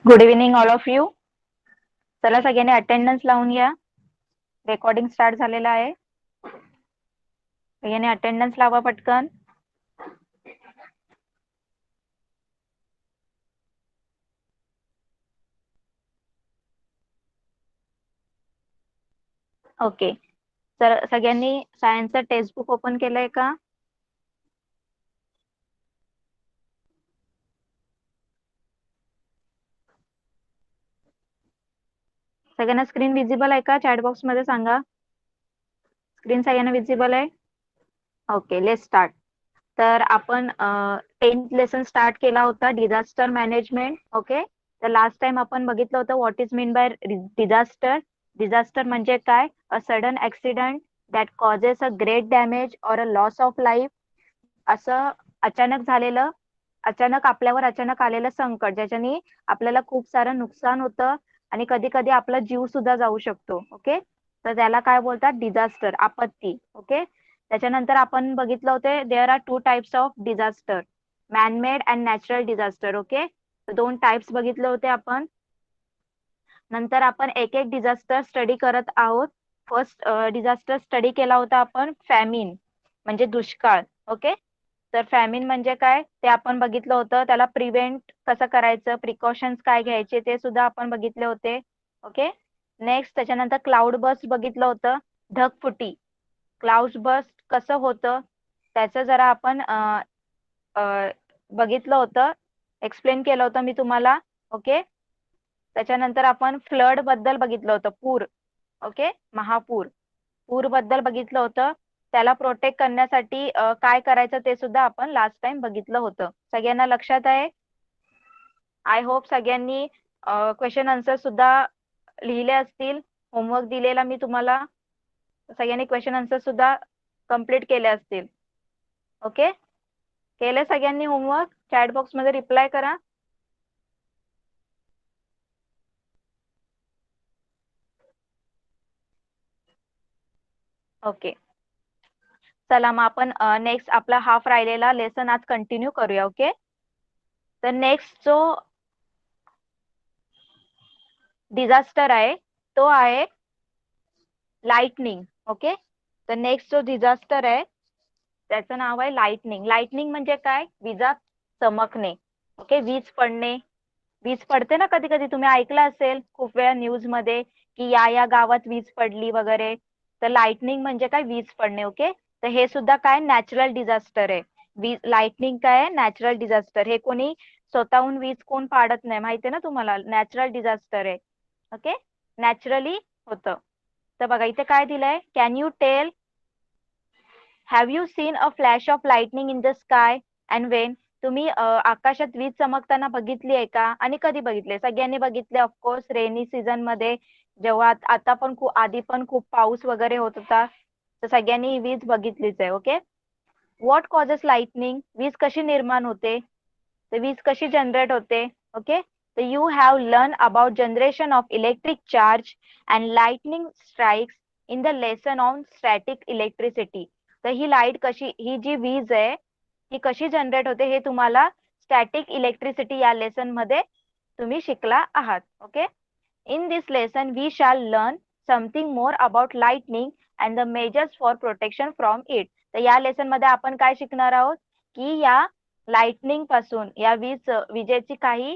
Good evening all of you. चला सगळ्यांनी attendance लावून घ्या. रेकॉर्डिंग स्टार्ट झालेलं आहे. सगळ्यांनी अटेंडन्स लावा पटकन. ओके. तर सगळ्यांनी सायन्सचं टेक्स्ट बुक ओपन केलंय का? सगळ्यांना स्क्रीन विजिबल आहे का? चॅट बॉक्स मध्ये सांगा. स्क्रीन सगळ्यांना विजिबल आहे? Okay, let's start. तर आपण 10th लेसन स्टार्ट केला होता, डिझास्टर मॅनेजमेंट. ओके. तर लास्ट टाइम आपण बघितलं होतं what is mean by disaster. Disaster म्हणजे काय? A sudden accident that causes a great damage or a loss of life. असं अचानक झालेलं, अचानक आपल्यावर अचानक आलेलं संकट, ज्याच्याने आपल्याला खूप सारं नुकसान होतं आणि कधी कधी आपला जीव सुद्धा जाऊ शकतो. ओके. तर त्याला काय बोलतात? डिझास्टर, आपत्ती. ओके. त्याच्यानंतर आपण बघितलं होते there are two types of disaster, manmade and natural disaster. Okay. दोन टाइप्स बघितले होते आपण. नंतर आपण एक एक डिझास्टर स्टडी करत आहोत. फर्स्ट डिझास्टर स्टडी केला होता आपण फॅमिन, म्हणजे दुष्काळ. ओके. तर फॅमिन म्हणजे काय ते आपण बघितलं होतं. त्याला प्रिव्हेंट कसं करायचं, प्रिकॉशन्स काय घ्यायचे ते सुद्धा आपण बघितले होते. ओके. नेक्स्ट त्याच्यानंतर क्लाउड बस्ट बघितलं होतं, ढगफुटी. क्लाउड बस्ट कसं होतं त्याचं जरा आपण बघितलं होतं, एक्सप्लेन केलं होतं मी तुम्हाला. ओके. त्याच्यानंतर आपण फ्लड बद्दल बघितलं होतं, पूर. ओके. महापूर, पूर बद्दल बघितलं होतं. त्याला प्रोटेक्ट करण्यासाठी काय करायचं ते सुद्धा आपण लास्ट टाइम बघितलं होतं. सगळ्यांना लक्षात आहे? आय होप सगळ्यांनी क्वेश्चन आन्सर सुद्धा लिहिले असतील. होमवर्क दिलेला मी तुम्हाला, सगळ्यांनी क्वेश्चन आन्सर सुद्धा कंप्लीट केले असतील. ओके. केले सगळ्यांनी होमवर्क? चॅट बॉक्स मध्ये रिप्लाय करा. ओके. चला मग आपण नेक्स्ट आपला हाफ राहिलेला लेसन आज कंटिन्यू करूया. ओके. तर नेक्स्ट जो डिझास्टर आहे तो आहे लाइटनिंग. ओके. तर नेक्स्ट जो डिझास्टर आहे त्याचं नाव आहे लाइटनिंग. लाइटनिंग म्हणजे काय? विजा चमकणे. ओके. वीज पडणे. वीज पडते ना कधी कधी, तुम्ही ऐकलं असेल खूप वेळा न्यूज मध्ये की या या गावात वीज पडली वगैरे. तर लाइटनिंग म्हणजे काय? वीज पडणे. ओके. तर हे सुद्धा काय? नॅचरल डिझास्टर आहे. वीज लाइटनिंग काय आहे? Natural disaster. हे कोणी स्वतःहून वीज कोण पाडत नाही, माहितीये ना तुम्हाला. नॅचरल डिझास्टर आहे. ओके. नॅचरली होतं. तर बघा इथे काय दिलंय, can you tell, have you seen a flash of lightning in the sky and when. तुम्ही आकाशात वीज चमकताना बघितली आहे का? आणि कधी बघितले? सगळ्यांनी बघितले ऑफकोर्स, रेनी सीझन मध्ये. जेव्हा आता पण खूप, आधी पण खूप पाऊस वगैरे होत होता, तर सगळ्यांनी ही वीज बघितलीच आहे. ओके. व्हॉट कॉजेस लाइटनिंग, वीज कशी निर्माण होते, तर वीज कशी जनरेट होते. ओके. तर you have learn about generation of electric charge and lightning strikes in the lesson on static electricity. तर ही लाईट कशी, ही जी वीज आहे ही कशी जनरेट होते हे तुम्हाला स्टॅटिक इलेक्ट्रिसिटी या लेसन मध्ये तुम्ही शिकला आहात. Okay. In this lesson we shall learn something more about lightning and the measures for protection from it. तर या लेसन मध्ये आपण काय शिकणार आहोत की या लाइटनिंग पासून, या विजेची काही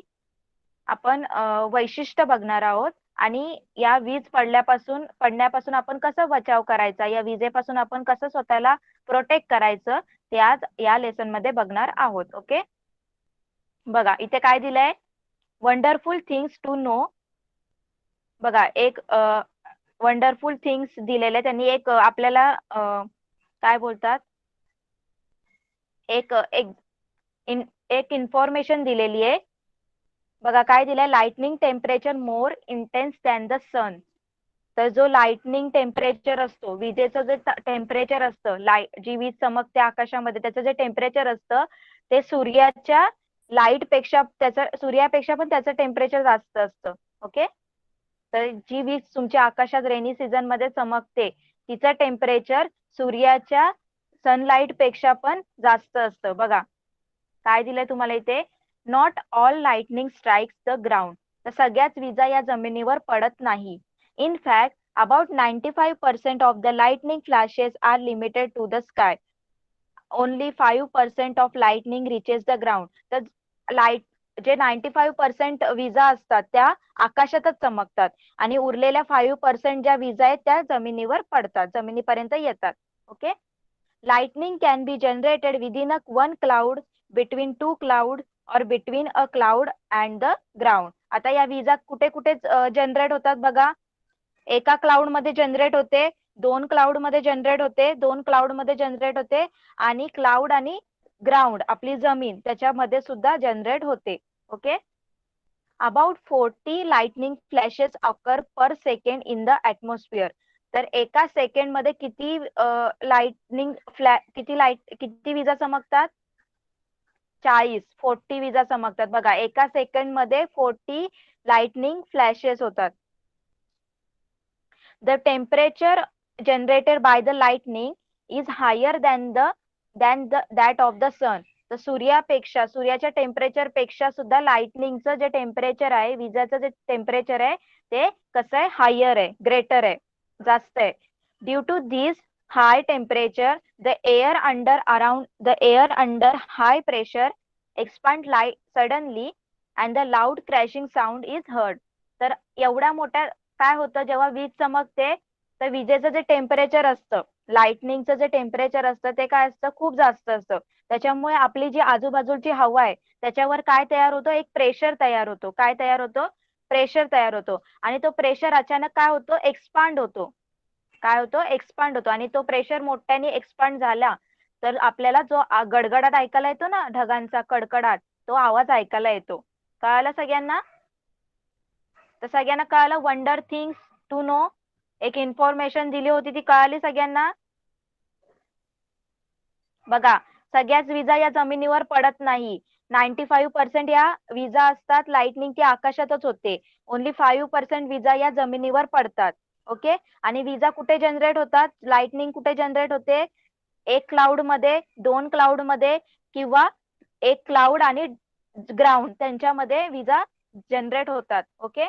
आपण वैशिष्ट्य बघणार आहोत. आणि या वीज पडण्यापासून आपण कसं बचाव करायचा, या विजेपासून आपण कसं स्वतःला प्रोटेक्ट करायचं, ते आज या लेसन मध्ये बघणार आहोत. ओके. बघा इथे काय दिलंय, वंडरफुल थिंग्स टू नो. बघा एक वंडरफुल थिंग्स दिलेले त्यांनी, एक आपल्याला काय बोलतात, एक एक एक इन्फॉर्मेशन दिलेली आहे. बघा काय दिलंय, lightning temperature more intense than the sun. तर जो लाइटनिंग टेम्परेचर असतो, विजेचं जे टेम्परेचर असतं, जी वीज चमकते आकाशामध्ये, त्याचं जे टेम्परेचर असतं ते सूर्याच्या लाईट पेक्षा, सूर्यापेक्षा पण त्याचं टेम्परेचर जास्त असतं. ओके. तर जी वीज तुमच्या आकाशात रेनी सीझन मध्ये चमकते तिचं टेम्परेचर सूर्याच्या सनलाईट पेक्षा पण जास्त असतं. बघा काय दिलंय तुम्हाला इथे, not all lightning strikes the ground. तर सगळ्याच विजा या जमिनीवर पडत नाही. In fact about 95% of the lightning flashes are limited to the sky. Only 5% of lightning reaches the ground. तर लाईट जे 95% विजा असतात त्या आकाशातच चमकतात आणि उरलेल्या 5% ज्या विजा आहेत त्या जमिनीवर पडतात, जमिनीपर्यंत येतात. Okay. Lightning can be generated within a one cloud, between two cloud और between a cloud and the ground. आता या विजा कुठे कुठे जनरेट होतात बघा. एका क्लाउड मध्ये जनरेट होते, 2 क्लाउड मध्ये जनरेट होते, 2 क्लाउड मध्ये जनरेट होते आणि क्लाउड आणि ग्राउंड आपली जमीन त्याच्यामध्ये सुद्धा जनरेट होते. Okay. About 40 lightning flashes occur per second in the atmosphere. तर एका सेकंड मध्ये किती किती विजा चमकतात? 40 विजा चमकतात बघा. एका सेकंड मध्ये 40 लाइटनिंग फ्लॅशेस होतात. The temperature generated by the lightning is higher than that of the sun. तर सूर्याच्या टेम्परेचर पेक्षा सुद्धा लाइटनिंगचं जे टेम्परेचर आहे, विजाचं जे टेम्परेचर आहे ते कसं आहे? हायर आहे, ग्रेटर आहे, जास्त आहे. Due to this high temperature the air under high pressure expand light suddenly and the loud crashing sound is heard. तर एवढ्या मोठ्या काय होतं जेव्हा वीज चमकते तर विजेचं जे टेम्परेचर असतं, लाइटनिंगचं जे टेम्परेचर असतं ते काय असतं? खूप जास्त असतं. त्याच्यामुळे आपली जी आजूबाजूची हवा आहे त्याच्यावर काय तयार होतं? एक प्रेशर तयार होतो. काय तयार होतो? प्रेशर तयार होतो. आणि तो प्रेशर अचानक काय होतो? एक्सपांड होतो. काय होतो? एक्सपांड होतो. आणि तो प्रेशर मोठ्याने एक्सपांड झाला तर आपल्याला जो गडगडाट ऐकायला येतो ना, ढगांचा कडकडाट, तो आवाज ऐकायला येतो. कळालं सगळ्यांना? तर सगळ्यांना कळालं? वंडर थिंग्स टू नो एक इन्फॉर्मेशन दिली होती ती कळाली सगळ्यांना? बघा, सगळ्याच विजा या जमिनीवर पडत नाही. 95% या विजा असतात लाइटनिंग ती आकाशातच होते. ओनली 5% विजा या जमिनीवर पडतात. ओके. आणि विजा कुठे जनरेट होतात? लाइटनिंग कुठे जनरेट होते? एक क्लाउड मध्ये, 2 क्लाउड मध्ये किंवा एक क्लाउड आणि ग्राउंड त्यांच्यामध्ये विजा जनरेट होतात. ओके.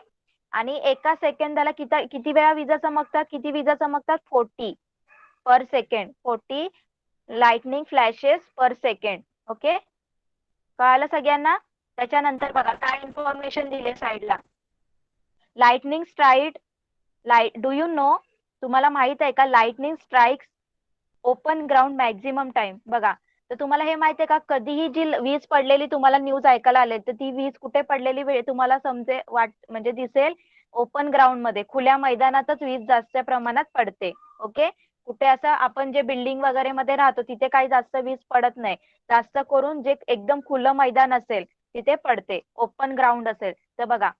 आणि एका सेकंदाला किती वेळा विजा चमकतात? किती विजा चमकतात? 40 पर सेकंड. 40 लाइटनिंग फ्लॅशेस पर सेकंड. ओके. कळालं सगळ्यांना? त्याच्यानंतर बघा काय इन्फॉर्मेशन दिले साईडला. Lightning strike do you know? तुम्हाला माहित आहे का lightning strikes open ground maximum time? बघा, तर तुम्हाला हे माहिती आहे का कधीही जी वीज पडलेली तुम्हाला न्यूज ऐकायला आले तर ती वीज कुठे पडलेली वेळ तुम्हाला म्हणजे दिसेल? ओपन ग्राउंड मध्ये, खुल्या मैदानातच वीज जास्त प्रमाणात पडते. ओके. कुठे असं आपण जे बिल्डिंग वगैरे मध्ये राहतो तिथे काही जास्त वीज पडत नाही. जास्त करून जे एकदम खुलं मैदान असेल तिथे पडते, ओपन ग्राउंड असेल तर. बघा,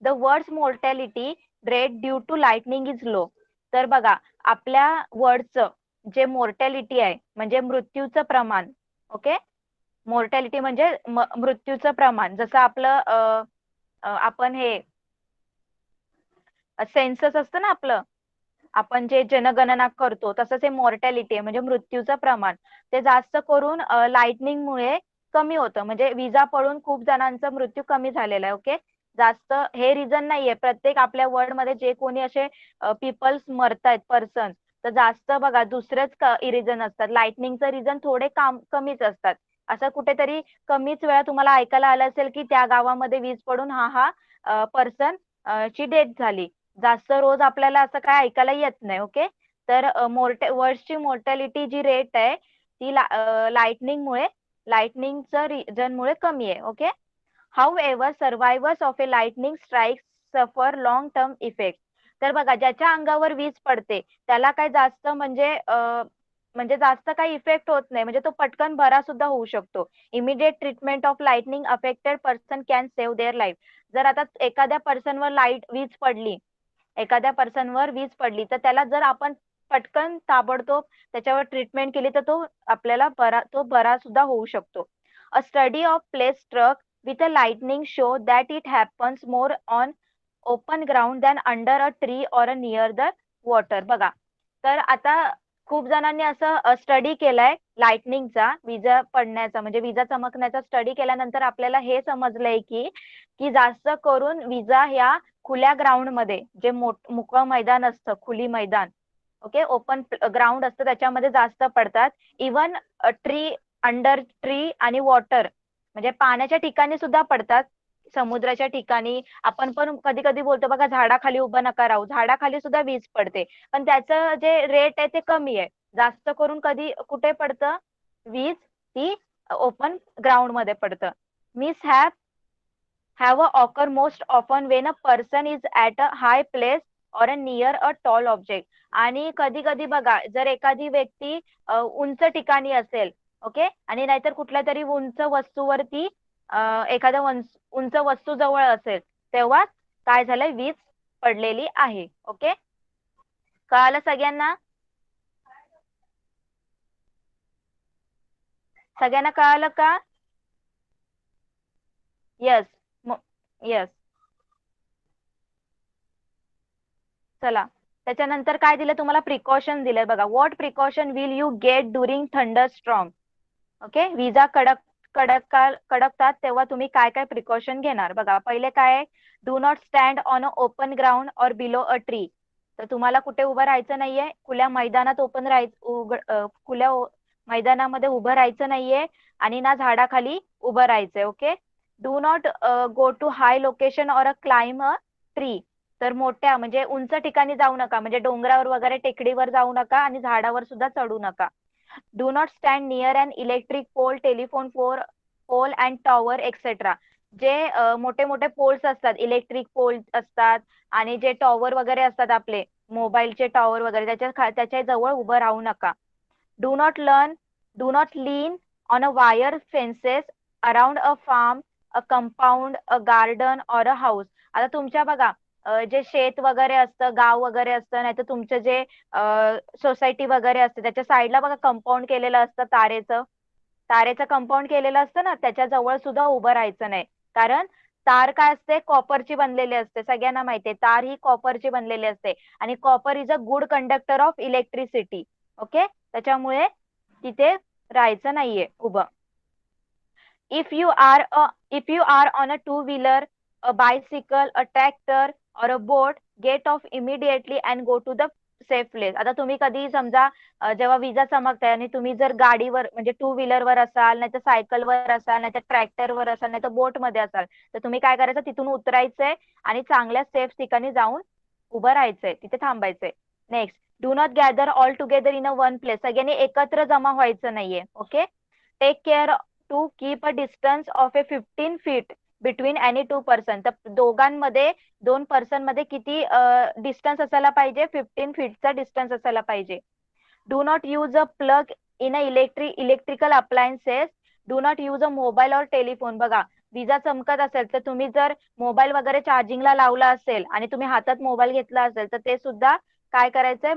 the world's mortality rate due to lightning is low. तर बघा, आपल्या वर्ल्डचं जे मोर्टॅलिटी आहे म्हणजे मृत्यूचं प्रमाण. ओके. मोर्टॅलिटी म्हणजे मृत्यूचं प्रमाण. जसं आपलं आपण हे सेन्सस असतं ना आपलं, आपण जे जनगणना करतो तसंच हे मॉर्टॅलिटी आहे म्हणजे मृत्यूचं प्रमाण. ते जास्त करून लाइटनिंगमुळे कमी होतं. म्हणजे विजा पडून खूप जणांचा मृत्यू कमी झालेला आहे. ओके. जास्त हे रिझन नाहीये. प्रत्येक आपल्या वर्ल्ड मध्ये जे कोणी असे पीपल्स मरतायत पर्सन तर जास्त बघा दुसरेच रिझन असतात. लाइटनिंगचं रिझन थोडे कमीच असतात. असं कुठेतरी कमीच वेळा तुम्हाला ऐकायला आलं असेल की त्या गावामध्ये वीज पडून हा पर्सन ची डेथ झाली. जास्त रोज आपल्याला असं काय ऐकायला येत नाही. ओके. तर वर्ल्डची मोर्टॅलिटी जी रेट आहे ती लाइटनिंगचं रिझनमुळे कमी आहे. Okay. However survivors of a lightning strike suffer long term effect. तर बघा, ज्याच्या अंगावर वीज पडते त्याला काय जास्त म्हणजे जास्त काही इफेक्ट होत नाही. म्हणजे तो पटकन बरा सुद्धा होऊ शकतो. Immediate treatment of lightning affected person can save their life. जर आता एखाद्या पर्सनवर वीज पडली तर त्याला जर आपण पटकन ताबडतोब त्याच्यावर ट्रीटमेंट केली तर आपल्याला बरा सुद्धा होऊ शकतो. A study of place struck with a lightning show that it happens more on open ground than under a tree or near the water. बघा, तर आता खूप जणांनी असं स्टडी केलाय लाइटनिंगचा, विजा पडण्याचा म्हणजे विजा चमकण्याचा स्टडी केल्यानंतर आपल्याला हे समजलंय की की जास्त करून विजा ह्या खुल्या ग्राउंड मध्ये, जे मोकळं मैदान असतं, खुली मैदान, ओके, ओपन ग्राउंड असतं, त्याच्यामध्ये जास्त पडतात. इवन ट्री, अंडर ट्री आणि वॉटर म्हणजे पाण्याच्या ठिकाणी सुद्धा पडतात. समुद्राच्या ठिकाणी आपण पण कधी कधी बोलतो बघा, झाडाखाली उभं नका राहू, झाडाखाली सुद्धा वीज पडते. पण त्याचं जे रेट आहे ते कमी आहे. जास्त करून कधी कुठे पडतं वीज, ती ओपन ग्राउंड मध्ये पडतं. Miss have a occur most often when a person is at a high place or a near a tall object. आणि कधी कधी बघा, जर एखादी व्यक्ती उंच ठिकाणी असेल, ओके, आणि नाहीतर कुठल्या तरी उंच वस्तूवरती एखाद्या उंच वस्तू जवळ असेल, तेव्हा काय झालंय, वीज पडलेली आहे. ओके, कळालं सगळ्यांना? सगळ्यांना कळालं का? येस. येस. चला, त्याच्यानंतर काय दिलं तुम्हाला, प्रिकॉशन दिलंय बघा. What precaution will you get during thunderstorm? Okay, विजा कडकतात तेव्हा तुम्ही काय काय प्रिकॉशन घेणार बघा. पहिले काय आहे, do not stand on a open ground और बिलो अ ट्री. तर तुम्हाला कुठे उभं राहायचं नाहीये, खुल्या मैदानात खुल्या मैदानामध्ये उभं राहायचं नाहीये, आणि ना झाडाखाली उभं राहायचंय. Okay, do not go to high location or a climb a tree. तर मोठ्या म्हणजे उंच ठिकाणी जाऊ नका, म्हणजे डोंगरावर वगैरे टेकडीवर जाऊ नका, आणि झाडावर सुद्धा चढू नका. Do not stand near an electric pole, telephone pole and tower etcetera. जे मोठे मोठे पोल्स असतात, इलेक्ट्रिक पोल असतात, आणि जे टॉवर वगैरे असतात आपले मोबाईलचे टॉवर वगैरे, त्याच्या जवळ उभं राहू नका. Do not do not lean on a wire fences around a farm, a compound, a garden or a house. आता तुमच्या बघा, जे शेत वगैरे असतं, गाव वगैरे असतं, नाही तर तुमचं जे सोसायटी वगैरे असते, त्याच्या साईडला बघा कंपाऊंड केलेलं असतं तारेचं कंपाऊंड केलेलं असतं ना, त्याच्या जवळ सुद्धा उभं राहायचं नाही. कारण तार काय असते, कॉपरची बनलेली असते, सगळ्यांना माहितीये तार ही कॉपरची बनलेली असते, आणि copper is a good conductor of electricity. Okay, त्याच्यामुळे तिथे राहायचं नाहीये उभं. if you are if you are on a two wheeler, a bicycle, a tractor or a boat, get off immediately and go to the safe place. आता तुम्ही कधी समजा जेव्हा विजा चमकताय आणि तुम्ही जर गाडीवर म्हणजे टू व्हीलरवर असाल, नाही तर सायकलवर असाल, नाही तर ट्रॅक्टरवर असाल, नाही तर बोट मध्ये असाल, तर तुम्ही काय करायचं, तिथून उतरायचंय आणि चांगल्या सेफ ठिकाणी जाऊन उभं राहायचंय, तिथे थांबायचंय. Next, do not gather all together in a one place. सगळ्यांनी एकत्र जमा व्हायचं नाहीये. Okay, take care to keep a distance of a 15 feet between any two person. तर दोघांमध्ये, दोन पर्सन मध्ये किती डिस्टन्स असायला पाहिजे, 15 फीटचा डिस्टन्स असायला पाहिजे. Do not use a plug in a electrical appliances. Do not use a mobile और टेलिफोन. बघा, विजा चमकत असेल तर तुम्ही जर मोबाईल वगैरे चार्जिंगला लावला असेल आणि तुम्ही हातात मोबाईल घेतला असेल, तर ते सुद्धा काय करायचंय,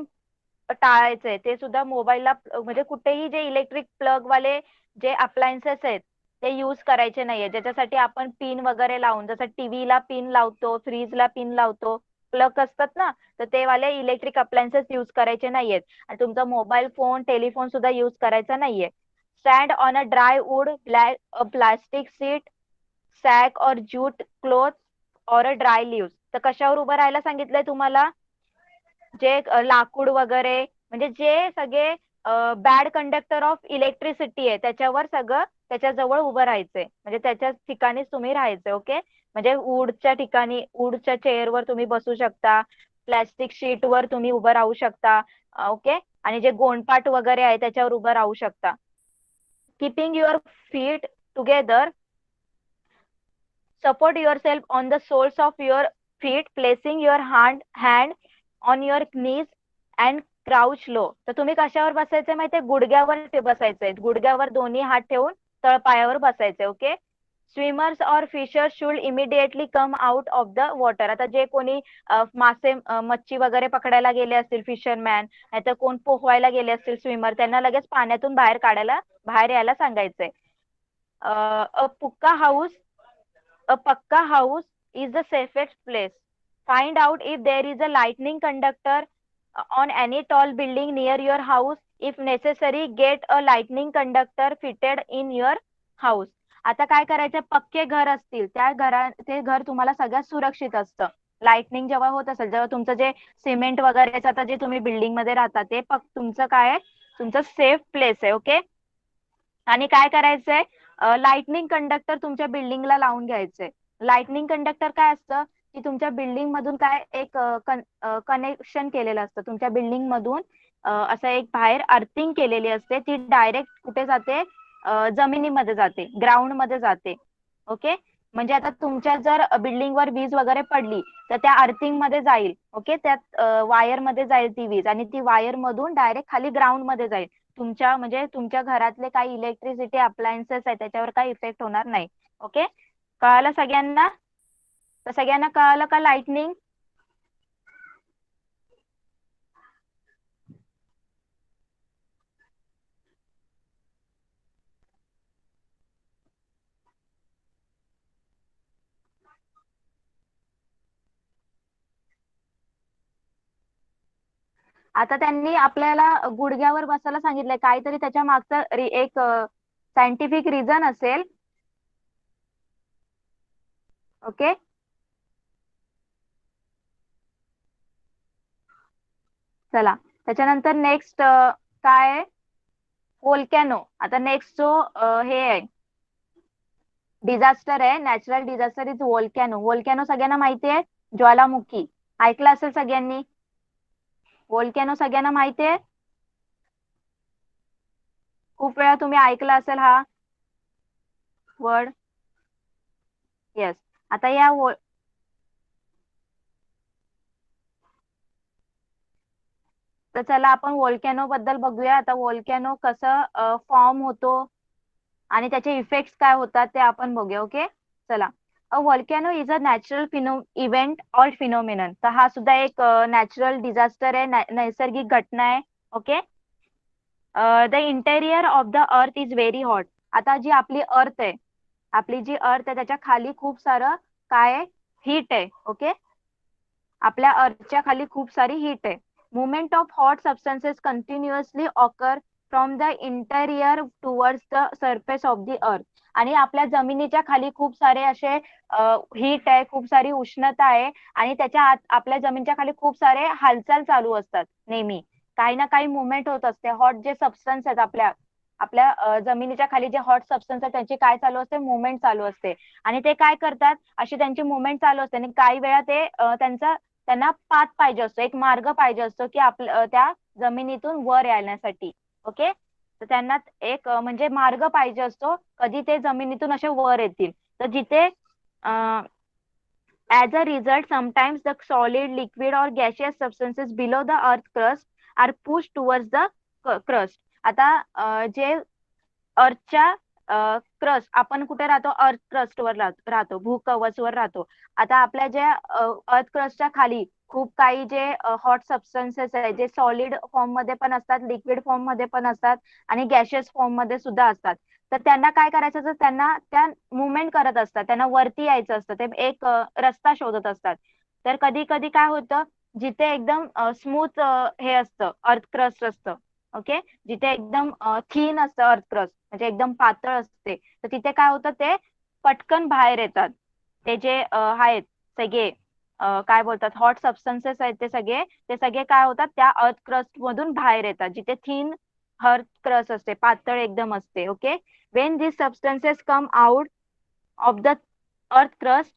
टाळायचंय. ते सुद्धा मोबाईलला म्हणजे कुठेही जे इलेक्ट्रिक प्लग वाले जे अप्लायन्सेस आहेत ते यूज करायचे नाहीये, ज्याच्यासाठी आपण पिन वगैरे लावून, जसं टीव्हीला पिन लावतो, फ्रीजला पिन लावतो, प्लग असतात ना, तर ते वाले इलेक्ट्रिक अप्लायन्सेस यूज करायचे नाहीयेत. आणि तुमचा मोबाईल फोन, टेलिफोन सुद्धा यूज करायचा नाहीये. Stand on a dry wood, plastic sheet, sack or jute cloth or a dry lives. तर कशावर उभं राहायला सांगितलंय तुम्हाला, जे लाकूड वगैरे म्हणजे जे सगळे बॅड कंडक्टर ऑफ इलेक्ट्रिसिटी आहे, त्याच्यावर सगळं त्याच्याजवळ उभं राहायचंय, म्हणजे त्याच्या ठिकाणीच तुम्ही राहायचंय. ओके, म्हणजे वूडच्या ठिकाणी, वूडच्या चेअरवर तुम्ही बसू शकता, प्लॅस्टिक शीटवर तुम्ही उभं राहू शकता. ओके, आणि जे गोणपाट वगैरे आहे त्याच्यावर उभं राहू शकता. Keeping your feet together, support yourself on the soles of your feet, placing your hand on your knees and crouch low. तर तुम्ही कशावर बसायचंय माहितीये, गुडघ्यावर ते बसायचंय, गुडघ्यावर दोन्ही हात ठेवून तळपायावर बसायचंय. Okay, swimmers or fishers should immediately come out of the water. आता जे कोणी मच्छी वगैरे पकडायला गेले असतील, फिशरमॅन, नाहीतर कोण पोहायला गेले असतील, स्विमर, त्यांना लगेच पाण्यातून बाहेर यायला सांगायचंय. पुक्का house, a Pakka house is the safest place. Find out if there is a lightning conductor on any tall building near your house. If necessary, get a lightning conductor fitted in your house. आता काय करायचं, पक्के घर असतील ते घर तुम्हाला सगळ्यात सुरक्षित असतं. लाइटनिंग जेव्हा होत असेल, जेव्हा तुमचं जे सिमेंट वगैरे आता जे तुम्ही बिल्डिंग मध्ये राहता ते तुमचं काय आहे, तुमचं सेफ प्लेस आहे. ओके. आणि काय करायचंय, लाइटनिंग कंडक्टर तुमच्या बिल्डिंगला लावून घ्यायचंय. लाइटनिंग कंडक्टर काय असतं की तुमच्या बिल्डिंग मधून काय एक कनेक्शन केलेलं असतं तुमच्या बिल्डिंग मधून. असं एक बाहेर अर्थिंग केलेली असते, ती डायरेक्ट कुठे जाते, जमिनीमध्ये जाते, ग्राउंड मध्ये जाते. ओके. म्हणजे आता तुमच्या जर बिल्डिंग वर वीज वगैरे पडली तर त्या अर्थिंग मध्ये जाईल. ओके. त्यात वायर मध्ये जाईल ती वीज, आणि ती वायर मधून डायरेक्ट खाली ग्राउंड मध्ये जाईल. तुमच्या म्हणजे तुमच्या घरातले काही इलेक्ट्रिसिटी अप्लायन्सेस आहे त्याच्यावर काही इफेक्ट होणार नाही. ओके. कळालं सगळ्यांना? तर सगळ्यांना कळालं का लाइटनिंग? आता त्यांनी आपल्याला गुडघ्यावर बसायला सांगितलंय, काहीतरी त्याच्या मागचं एक सायंटिफिक रिझन असेल. ओके. चला, त्याच्यानंतर नेक्स्ट काय आहे, वोल्कॅनो. आता नेक्स्ट जो हे आहे डिझास्टर आहे, नॅचरल डिझास्टर इज वोल्कॅनो. वोल्कॅनो सगळ्यांना माहिती आहे, ज्वालामुखी. ऐकलं असेल सगळ्यांनी, वोल्कॅनो सगळ्यांना माहिती आहे. खूप वेळा तुम्ही ऐकला असेल हा वर्ड. येस. आता या तर चला आपण वोल्कॅनो बद्दल बघूया. आता वोल्कॅनो कसं फॉर्म होतो आणि त्याचे इफेक्ट्स काय होतात ते आपण बघूया. ओके. चला. A volcano is a natural event or phenomenon. तर हा सुद्धा एक नॅचरल डिझास्टर आहे, नैसर्गिक घटना आहे. Okay. The interior of the earth is very hot. आता जी आपली अर्थ आहे, आपली जी अर्थ आहे त्याच्या खाली खूप सारं काय आहे, हीट आहे. ओके. आपल्या अर्थच्या खाली खूप सारी हीट आहे. Movement of hot substances continuously occur from the interior towards the surface of the अर्थ. आणि आपल्या जमिनीच्या खाली खूप सारे असे हीट आहे, खूप सारी उष्णता आहे, आणि त्याच्या आत आपल्या जमिनीच्या खाली खूप सारे हालचाल चालू असतात नेहमी. काही ना काही मुवमेंट होत असते. हॉट जे सबस्टन्स आहेत आपल्या आपल्या जमिनीच्या खाली जे हॉट सबस्टन्स आहे त्यांची काय चालू असते, मुवमेंट चालू असते. आणि ते काय करतात, अशी त्यांची मुवमेंट चालू असते, आणि काही वेळा ते त्यांना पाथ पाहिजे असतो, एक मार्ग पाहिजे असतो की आपल्या त्या जमिनीतून वर येण्यासाठी. ओके. तर त्यांना एक म्हणजे मार्ग पाहिजे असतो, कधी ते जमिनीतून असे वर येतील. तर जिथे as a result sometimes the solid liquid or gaseous substances below the earth crust are push towards the crust. आता जे अर्थच्या क्रस्ट, आपण कुठे राहतो, अर्थ क्रस्ट वर राहतो, भूकवचवर राहतो. आता आपल्या ज्या अर्थ क्रस्टच्या खाली खूप काही जे हॉट सबस्टन्सेस आहे, जे सॉलिड फॉर्म मध्ये पण असतात, लिक्विड फॉर्म मध्ये पण असतात, आणि गॅशियस फॉर्म मध्ये सुद्धा असतात. तर त्यांना काय करायचं असतं, त्यांना त्या मुवमेंट करत असतात, त्यांना वरती यायचं असतं, ते एक रस्ता शोधत असतात. तर कधी कधी काय होतं, जिथे एकदम स्मूथ हे असतं, अर्थ क्रस्ट असतं. ओके. जिथे एकदम थीन असतं अर्थ क्रस्ट, म्हणजे एकदम पातळ असते, तर तिथे काय होतं, ते पटकन बाहेर येतात. ते जे आहेत सगळे काय बोलतात, हॉट सबस्टन्सेस आहेत, ते सगळे काय होतात, त्या अर्थ क्रस्ट मधून बाहेर येतात, जिथे थीन अर्थ क्रस्ट असते, पातळ एकदम असते. Okay. When this substances come out of the earth crust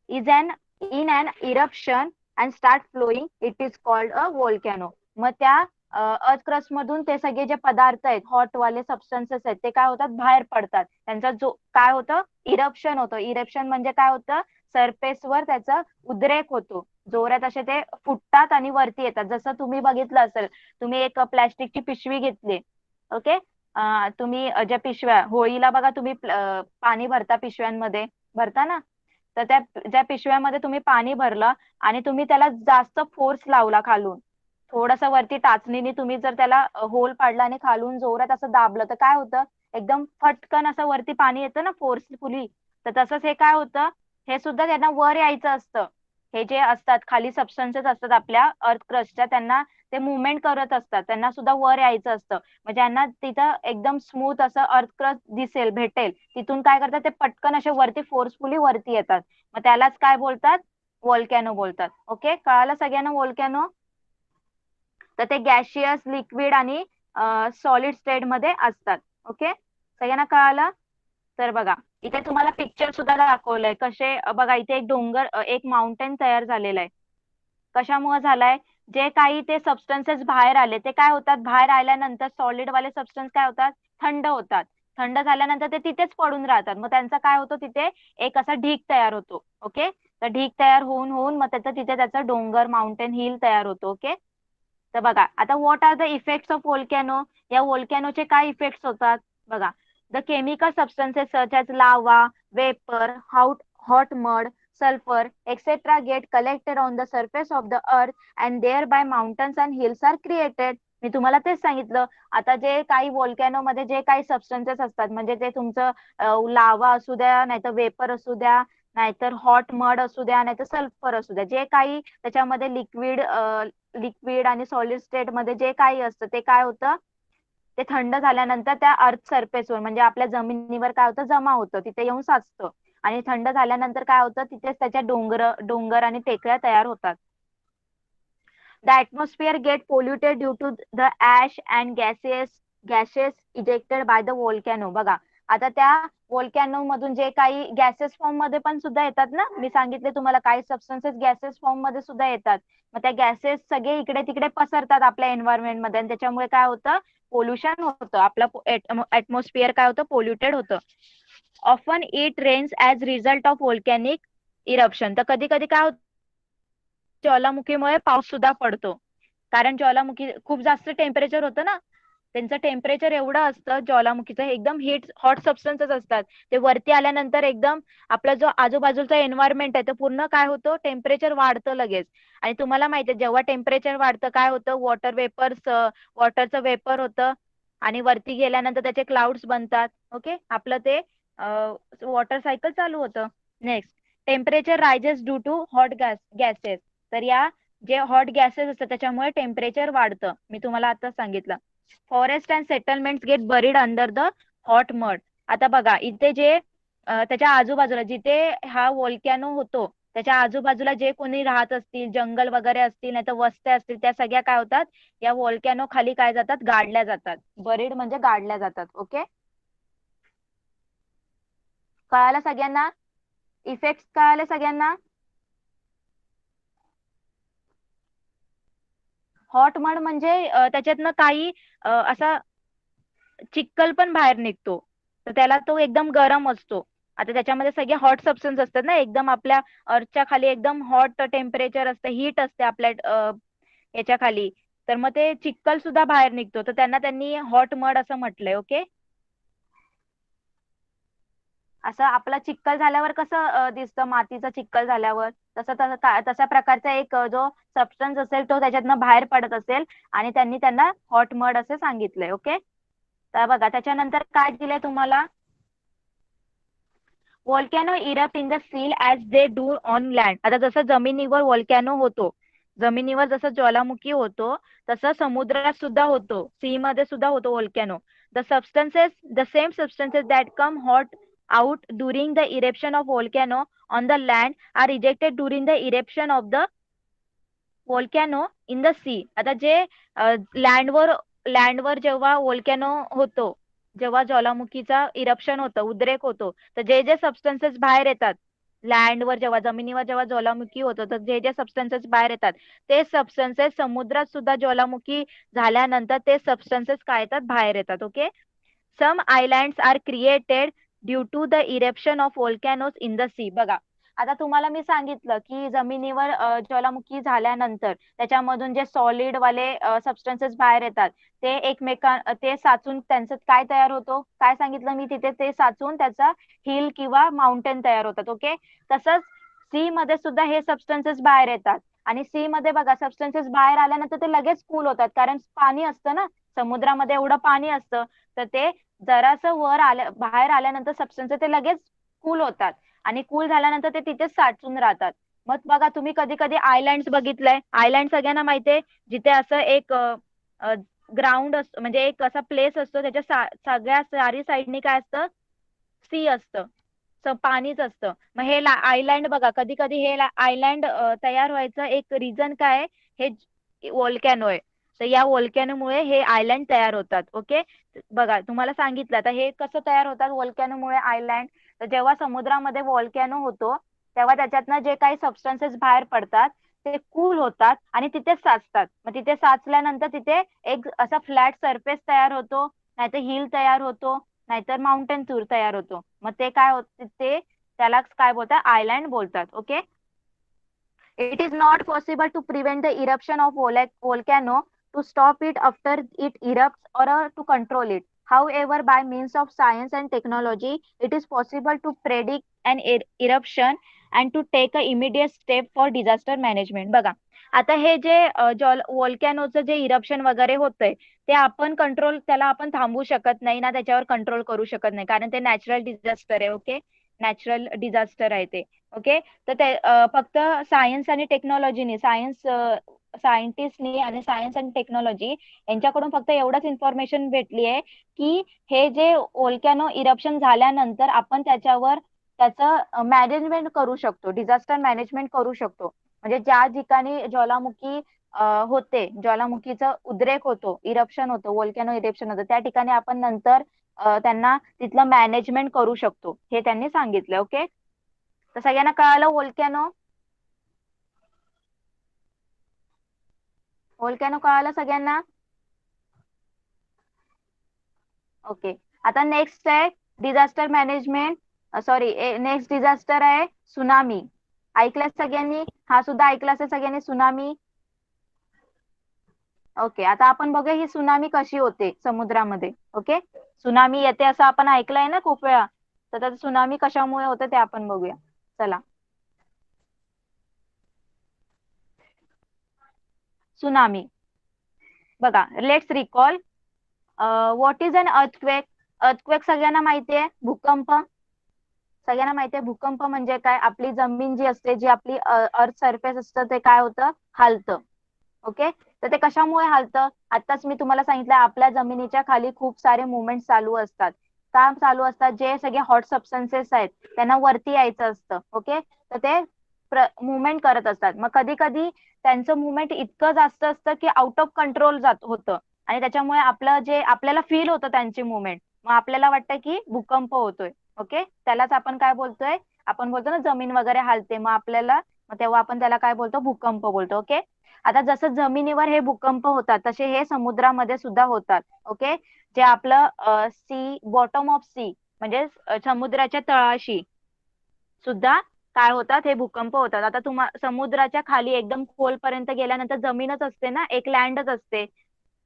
is an in an eruption and start flowing, it is called a volcano. मग त्या अर्थ क्रस्ट मधून ते सगळे जे पदार्थ आहेत, हॉट वाले सबस्टन्सेस आहेत, ते काय होतात, बाहेर पडतात. त्यांचा जो काय होतं, इरप्शन होतं. इरप्शन म्हणजे काय होतं, सरफेसवर त्याचा उद्रेक होतो, जोरात असे ते फुटतात आणि वरती येतात. जसं तुम्ही बघितलं असेल, तुम्ही एक प्लॅस्टिकची पिशवी घेतली. ओके. तुम्ही ज्या पिशव्या होळीला बघा, तुम्ही पाणी भरता, पिशव्यांमध्ये भरता ना, तर त्या ज्या पिशव्यामध्ये तुम्ही पाणी भरलं आणि तुम्ही त्याला जास्त फोर्स लावला खालून, थोडस वरती टाचणीने तुम्ही जर त्याला होल पाडला आणि खालून जोरात असं दाबलं, तर काय होतं, एकदम फटकन असं वरती पाणी येतं ना, फोर्सफुली. तर तसंच हे काय होतं, हे सुद्धा त्यांना वर यायचं असतं. हे जे असतात खाली सबस्टन्सेस असतात आपल्या अर्थ क्रस्टच्या, त्यांना ते मुवमेंट करत असतात, त्यांना सुद्धा वर यायचं असतं. म्हणजे यांना तिथं एकदम स्मूथ असं अर्थ क्रस्ट दिसेल, भेटेल, तिथून काय करतात ते पटकन असे वरती फोर्सफुली वरती येतात. मग त्यालाच काय बोलतात, व्होल्कॅनो बोलतात. ओके, कळालं सगळ्यांना व्होल्कॅनो? तर ते गॅशियस, लिक्विड आणि सॉलिड स्टेट मध्ये असतात. ओके, सगळ्यांना कळालं? तर बघा इथे तुम्हाला पिक्चर सुद्धा दाखवलंय कसे, बघा इथे एक डोंगर, एक माउंटेन तयार झालेला आहे. कशामुळे झालाय, जे काही ते सबस्टन्सेस बाहेर आले ते काय होतात, बाहेर आल्यानंतर सॉलिड वाले सबस्टन्स काय होतात, थंड होतात. थंड झाल्यानंतर ते तिथेच पडून राहतात. मग त्यांचा काय होतो, तिथे एक असा ढीग तयार होतो. ओके, तर ढीग तयार होऊन होऊन मग त्याचं तिथे त्याचा डोंगर, माउंटेन हिल तयार होतो. ओके, तर बघा आता what are the effects of volcano, या व्होल्कॅनोचे काय इफेक्ट्स होतात बघा. The chemical substances such as lava, vapour, hot mud, sulfur, etc. get collected on the surface of the earth and thereby mountains and hills are created. मी तुम्हाला तेच सांगितलं. आता जे काही व्होल्कॅनो मध्ये जे काही सबस्टन्सेस असतात, म्हणजे ते तुमचं लावा असू द्या, नाहीतर वेपर असू द्या, नाहीतर हॉट मड असू द्या, नाहीतर सल्फर असू द्या, जे काही त्याच्यामध्ये लिक्विड आणि सॉलिड स्टेट मध्ये जे काही असतं ते काय होतं, ते थंड झाल्यानंतर त्या अर्थ सरफेसवर म्हणजे आपल्या जमिनीवर काय होतं, जमा होतं, तिथे येऊन साचतं. आणि थंड झाल्यानंतर काय होतं, तिथेच त्याच्या डोंगर आणि टेकड्या तयार होतात. The atmosphere get polluted due to the ash and gases ejected by the volcano. बघा आता त्या व्होल्कॅनो मधून जे काही गॅसेस फॉर्म मध्ये पण सुद्धा येतात ना, मी सांगितले तुम्हाला काही सबस्टन्सेस गॅसेस फॉर्म मध्ये सुद्धा येतात. मग त्या गॅसेस सगळे इकडे तिकडे पसरतात आपल्या एन्व्हायरमेंट मध्ये, आणि त्याच्यामुळे काय होतं, पोल्युशन होतं, आपलं ऍटमॉस्फिअर काय होतं, पोल्युटेड होतं. Often it rains as result of volcanic eruption. तर कधी कधी काय होतं, ज्वालामुखीमुळे पाऊस सुद्धा पडतो. कारण ज्वालामुखी खूप जास्त टेम्परेचर होतं ना, त्यांचं टेम्परेचर एवढं असतं ज्वालामुखीचं, एकदम हॉट सबस्टन्सेस असतात. ते वरती आल्यानंतर एकदम आपला जो आजूबाजूचा एन्व्हायरमेंट आहे ते पूर्ण काय होतं, टेम्परेचर वाढतं लगेच. आणि तुम्हाला माहिती आहे जेव्हा टेम्परेचर वाढतं काय होतं, वॉटरचं वेपर होतं, आणि वरती गेल्यानंतर त्याचे क्लाउड्स बनतात. ओके, आपलं ते वॉटर सायकल चालू होतं. Next, temperature rises due to hot gases. तर या जे हॉट गॅसेस असतात त्याच्यामुळे टेम्परेचर वाढतं, मी तुम्हाला आता सांगितलं. Forest and settlement get buried under the hot mud. आता बघा इथे जे त्याच्या आजूबाजूला जिथे हा व्होल्कॅनो होतो त्याच्या आजूबाजूला जे कोणी राहत असतील, जंगल वगैरे असतील, नाही तर वस्त्या असतील, त्या सगळ्या काय होतात, या व्होल्कॅनो खाली काय जातात, गाडल्या जातात. बरीड म्हणजे गाडल्या जातात. ओके, कळालं सगळ्यांना, इफेक्ट कळाले सगळ्यांना. हॉट मड म्हणजे त्याच्यातनं काही असा चिक्कल पण बाहेर निघतो, तर त्याला तो एकदम गरम असतो. आता त्याच्यामध्ये सगळे हॉट सबस्टन्स असतात ना, एकदम आपल्या अर्थच्या खाली एकदम हॉट टेम्परेचर असते, हीट असते आपल्या याच्या खाली. तर मग ते चिक्कल सुद्धा बाहेर निघतो, तर त्यांनी हॉट मड असं म्हटलंय. ओके, असं आपला चिक्कल झाल्यावर कसं दिसतं, मातीचा चिक्कल झाल्यावर तसं तसं तशा प्रकारचा एक जो सबस्टन्स असेल तो त्याच्यातनं बाहेर पडत असेल, आणि त्यांना हॉट मड असे सांगितलंय. ओके, तर बघा त्याच्यानंतर काय दिलंय तुम्हाला, volcano erupt in the sea as they do on land. आता जसं जमिनीवर व्होल्कॅनो होतो, जमिनीवर जसं ज्वालामुखी होतो, तसं समुद्रात सुद्धा होतो, सी मध्ये सुद्धा होतो volcano. The same substances that come hot out during the eruption of volcano on the land are ejected during the eruption of the volcano in the sea. आता जे लँडवर लँडवर जेव्हा व्होल्कॅनो होतो, जेव्हा ज्वालामुखीचा इरप्शन होतं, उद्रेक होतो, तर जे जे सबस्टन्सेस बाहेर येतात लँडवर, जेव्हा जमिनीवर जेव्हा ज्वालामुखी होतो, तर जे जे सबस्टन्सेस बाहेर येतात ते सबस्टन्सेस समुद्रात सुद्धा ज्वालामुखी झाल्यानंतर ते सबस्टन्सेस काय येतात, बाहेर येतात. Okay, some islands are created due to the eruption of volcanoes in the sea. बघा आता तुम्हाला मी सांगितलं की जमिनीवर ज्वालामुखी झाल्यानंतर त्याच्यामधून जे सॉलिड वाले सबस्टन्सेस बाहेर येतात, ते साचून त्यांचं काय तयार होतो, काय सांगितलं मी तिथे, ते साचून त्याचा हिल किंवा माउंटेन तयार होतात. ओके, तसंच सी मध्ये सुद्धा हे सबस्टन्सेस बाहेर येतात, आणि सी मध्ये बघा सबस्टन्सेस बाहेर आल्यानंतर ते लगेच कूल होतात, कारण पाणी असतं ना समुद्रामध्ये, एवढं पाणी असतं. तर ते जरासं बाहेर आल्यानंतर सबस्टन्स ते लगेच कूल होतात, आणि कूल झाल्यानंतर ते तिथेच साचून राहतात. मग बघा तुम्ही कधी कधी आयलँड्स बघितलंय, आयलँड सगळ्यांना माहितीये, जिथे असं एक ग्राउंड असतो, म्हणजे एक असा प्लेस असतो, त्याच्या सगळ्या चारी साईडनी काय असतं, सी असतं, पाणीच असतं. मग हे आयलँड बघा, कधी कधी हे आयलँड तयार व्हायचं एक रिझन काय आहे, हे वोल्कॅनो आहे. तर या वोल्कॅनोमुळे हे आयलँड तयार होतात. ओके, बघा तुम्हाला सांगितलं आता हे कसं तयार होतात वोल्कॅनोमुळे आयलँड. तर जेव्हा समुद्रामध्ये वोल्कॅनो होतो तेव्हा त्याच्यातनं जे काही सबस्टन्सेस बाहेर पडतात ते कूल होतात आणि तिथे साचतात. मग तिथे साचल्यानंतर तिथे एक असा फ्लॅट सरफेस तयार होतो, नाहीतर हिल तयार होतो, नाहीतर माउंटेन टूर तयार होतो. मग ते काय होते, ते त्यालाच काय बोलतात, आयलँड बोलतात. Okay, it is not possible to prevent the eruption of volcano, to stop it after it erupts, or to control it. However, by means of science and technology, it is possible to predict an eruption and to take a immediate step for disaster management. बघा, आता हे जे व्होल्कॅनोचं जे eruption वगैरे होतंय ते आपण control, त्याला आपण थांबवू शकत नाही ना, त्याच्यावर कंट्रोल करू शकत नाही, कारण ते नॅचरल डिझास्टर आहे. ओके, नॅचरल डिझास्टर आहे ते. ओके, तर ते फक्त सायन्स आणि टेक्नॉलॉजीने, सायंटिस्टनी आणि सायन्स आणि टेक्नॉलॉजी यांच्याकडून फक्त एवढंच इन्फॉर्मेशन भेटली आहे की हे जे व्होल्कॅनो इरप्शन झाल्यानंतर आपण त्याचं मॅनेजमेंट करू शकतो, डिझास्टर मॅनेजमेंट करू शकतो. म्हणजे ज्या ठिकाणी ज्वालामुखी होते, ज्वालामुखीचा उद्रेक होतो, इरप्शन होतो, व्होल्कॅनो इरप्शन होतं, त्या ठिकाणी आपण नंतर त्यांना तिथलं मॅनेजमेंट करू शकतो, हे त्यांनी सांगितलं. ओके, तर सगळ्यांना कळालं व्होल्कॅनो, व्होल्कॅनो कळालं सगळ्यांना. ओके, आता नेक्स्ट आहे disaster management, sorry, next disaster आहे सुनामी. ऐकलंय सगळ्यांनी, हा सुद्धा ऐकला असेल सगळ्यांनी, सुनामी. ओके, आता आपण बघूया ही सुनामी कशी होते समुद्रामध्ये. ओके, सुनामी येते असं आपण ऐकलंय ना खूप वेळा, तर त्याचं सुनामी कशामुळे होतं ते आपण बघूया. चला, सुनामी बघा, let's recall, what is an earthquake. Earthquake सगळ्यांना माहितीये, भूकंप. सगळ्यांना माहितीये भूकंप म्हणजे काय, आपली जमीन जी असते, जी आपली अर्थ सरफेस असतं ते काय होतं, हालतं. ओके, तर ते कशामुळे हालतं, आताच मी तुम्हाला सांगितलं, आपल्या जमिनीच्या खाली खूप सारे मुवमेंट चालू असतात. काम चालू असतात, जे सगळे हॉट सबस्टन्सेस आहेत त्यांना वरती यायचं असतं. ओके, तर ते मुवमेंट करत असतात. मग कधी कधी त्यांचं मुवमेंट इतकं जास्त असतं की आउट ऑफ कंट्रोल जात होतं, आणि त्याच्यामुळे आपलं जे आपल्याला फील होतं त्यांची मुवमेंट, मग आपल्याला वाटतं की भूकंप होतोय. ओके, त्यालाच आपण काय बोलतोय, आपण बोलतो ना जमीन वगैरे हालते, मग तेव्हा आपण त्याला काय बोलतो, भूकंप बोलतो. ओके, आता जसं जमिनीवर हे भूकंप होतात तसे हे समुद्रामध्ये सुद्धा होतात. ओके, जे आपलं सी, बॉटम ऑफ सी, म्हणजे समुद्राच्या तळाशी सुद्धा काय होतात, हे भूकंप होतात. आता समुद्राच्या खाली एकदम खोलपर्यंत गेल्यानंतर जमीनच असते ना, एक लँडच असते.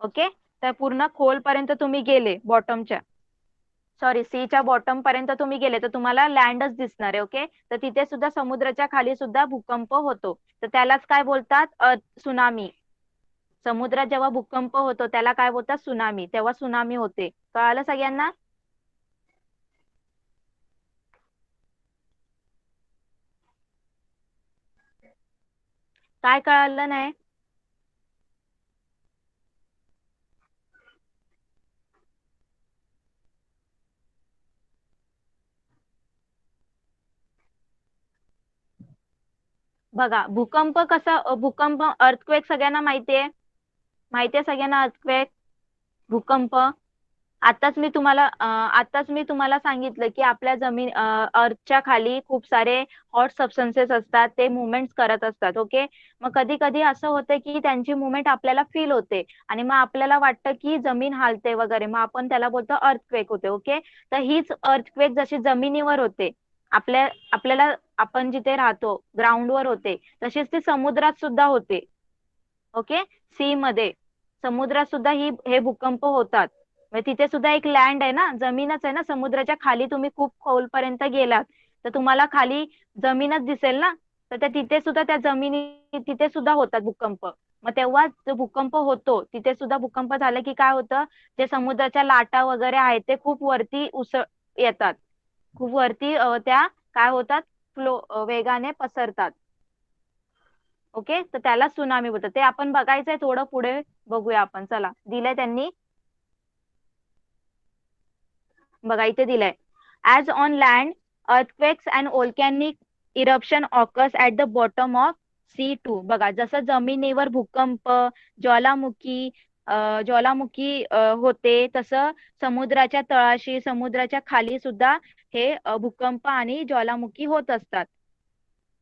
ओके, तर पूर्ण खोलपर्यंत तुम्ही गेले, बॉटमच्या, सॉरी, सीच्या बॉटम पर्यंत तुम्ही गेले तर तुम्हाला लँडच दिसणार आहे. ओके, तर तिथे सुद्धा समुद्राच्या खाली सुद्धा भूकंप होतो, तर त्यालाच काय बोलतात, सुनामी. समुद्रात जेव्हा भूकंप होतो त्याला काय बोलतात, सुनामी. तेव्हा सुनामी होते. कळालं सगळ्यांना. काय कळालं नाही. बघा, भूकंप कसा, भूकंप, अर्थक्वेक सगळ्यांना माहितीये, माहितीये सगळ्यांना अर्थक्वेक, भूकंप. आताच मी तुम्हाला सांगितलं की आपल्या अर्थच्या खाली खूप सारे हॉट सबस्टन्सेस असतात, ते मुवमेंट करत असतात. ओके, मग कधी कधी असं होतं की त्यांची मुवमेंट आपल्याला फील होते आणि मग आपल्याला वाटतं की जमीन हालते वगैरे, मग आपण त्याला बोलतो अर्थक्वेक होते. ओके, तर हीच अर्थक्वेक जशी जमिनीवर होते, आपल्याला, आपण जिथे राहतो ग्राउंडवर होते, तशीच ती समुद्रात सुद्धा होते. ओके, सी मध्ये, समुद्रात सुद्धा हे भूकंप होतात. म्हणजे तिथे सुद्धा एक लँड आहे ना, जमीनच आहे ना, समुद्राच्या खाली तुम्ही खूप खोलपर्यंत गेलात तर तुम्हाला खाली जमीनच दिसेल ना, तर तिथे सुद्धा त्या जमिनी, तिथे सुद्धा होतात भूकंप. मग तेव्हा जो भूकंप होतो तिथे सुद्धा भूकंप झाला की काय होतं, जे समुद्राच्या लाटा वगैरे आहेत ते खूप वरती येतात, खूप वरती त्या काय होतात, फ्लो, वेगाने पसरतात. ओके, तर त्याला सुनामी बोलतात. ते आपण बघायचंय, थोडं पुढे बघूया आपण. चला, दिलंय त्यांनी बघा, इथे दिलंय. As on land earthquakes and volcanic eruption occurs at the bottom of C2. बघा, जसं जमिनीवर भूकंप, ज्वालामुखी ज्वालामुखी होते, तसं समुद्राच्या तळाशी, समुद्राच्या खाली सुद्धा हे भूकंप आणि ज्वालामुखी होत असतात.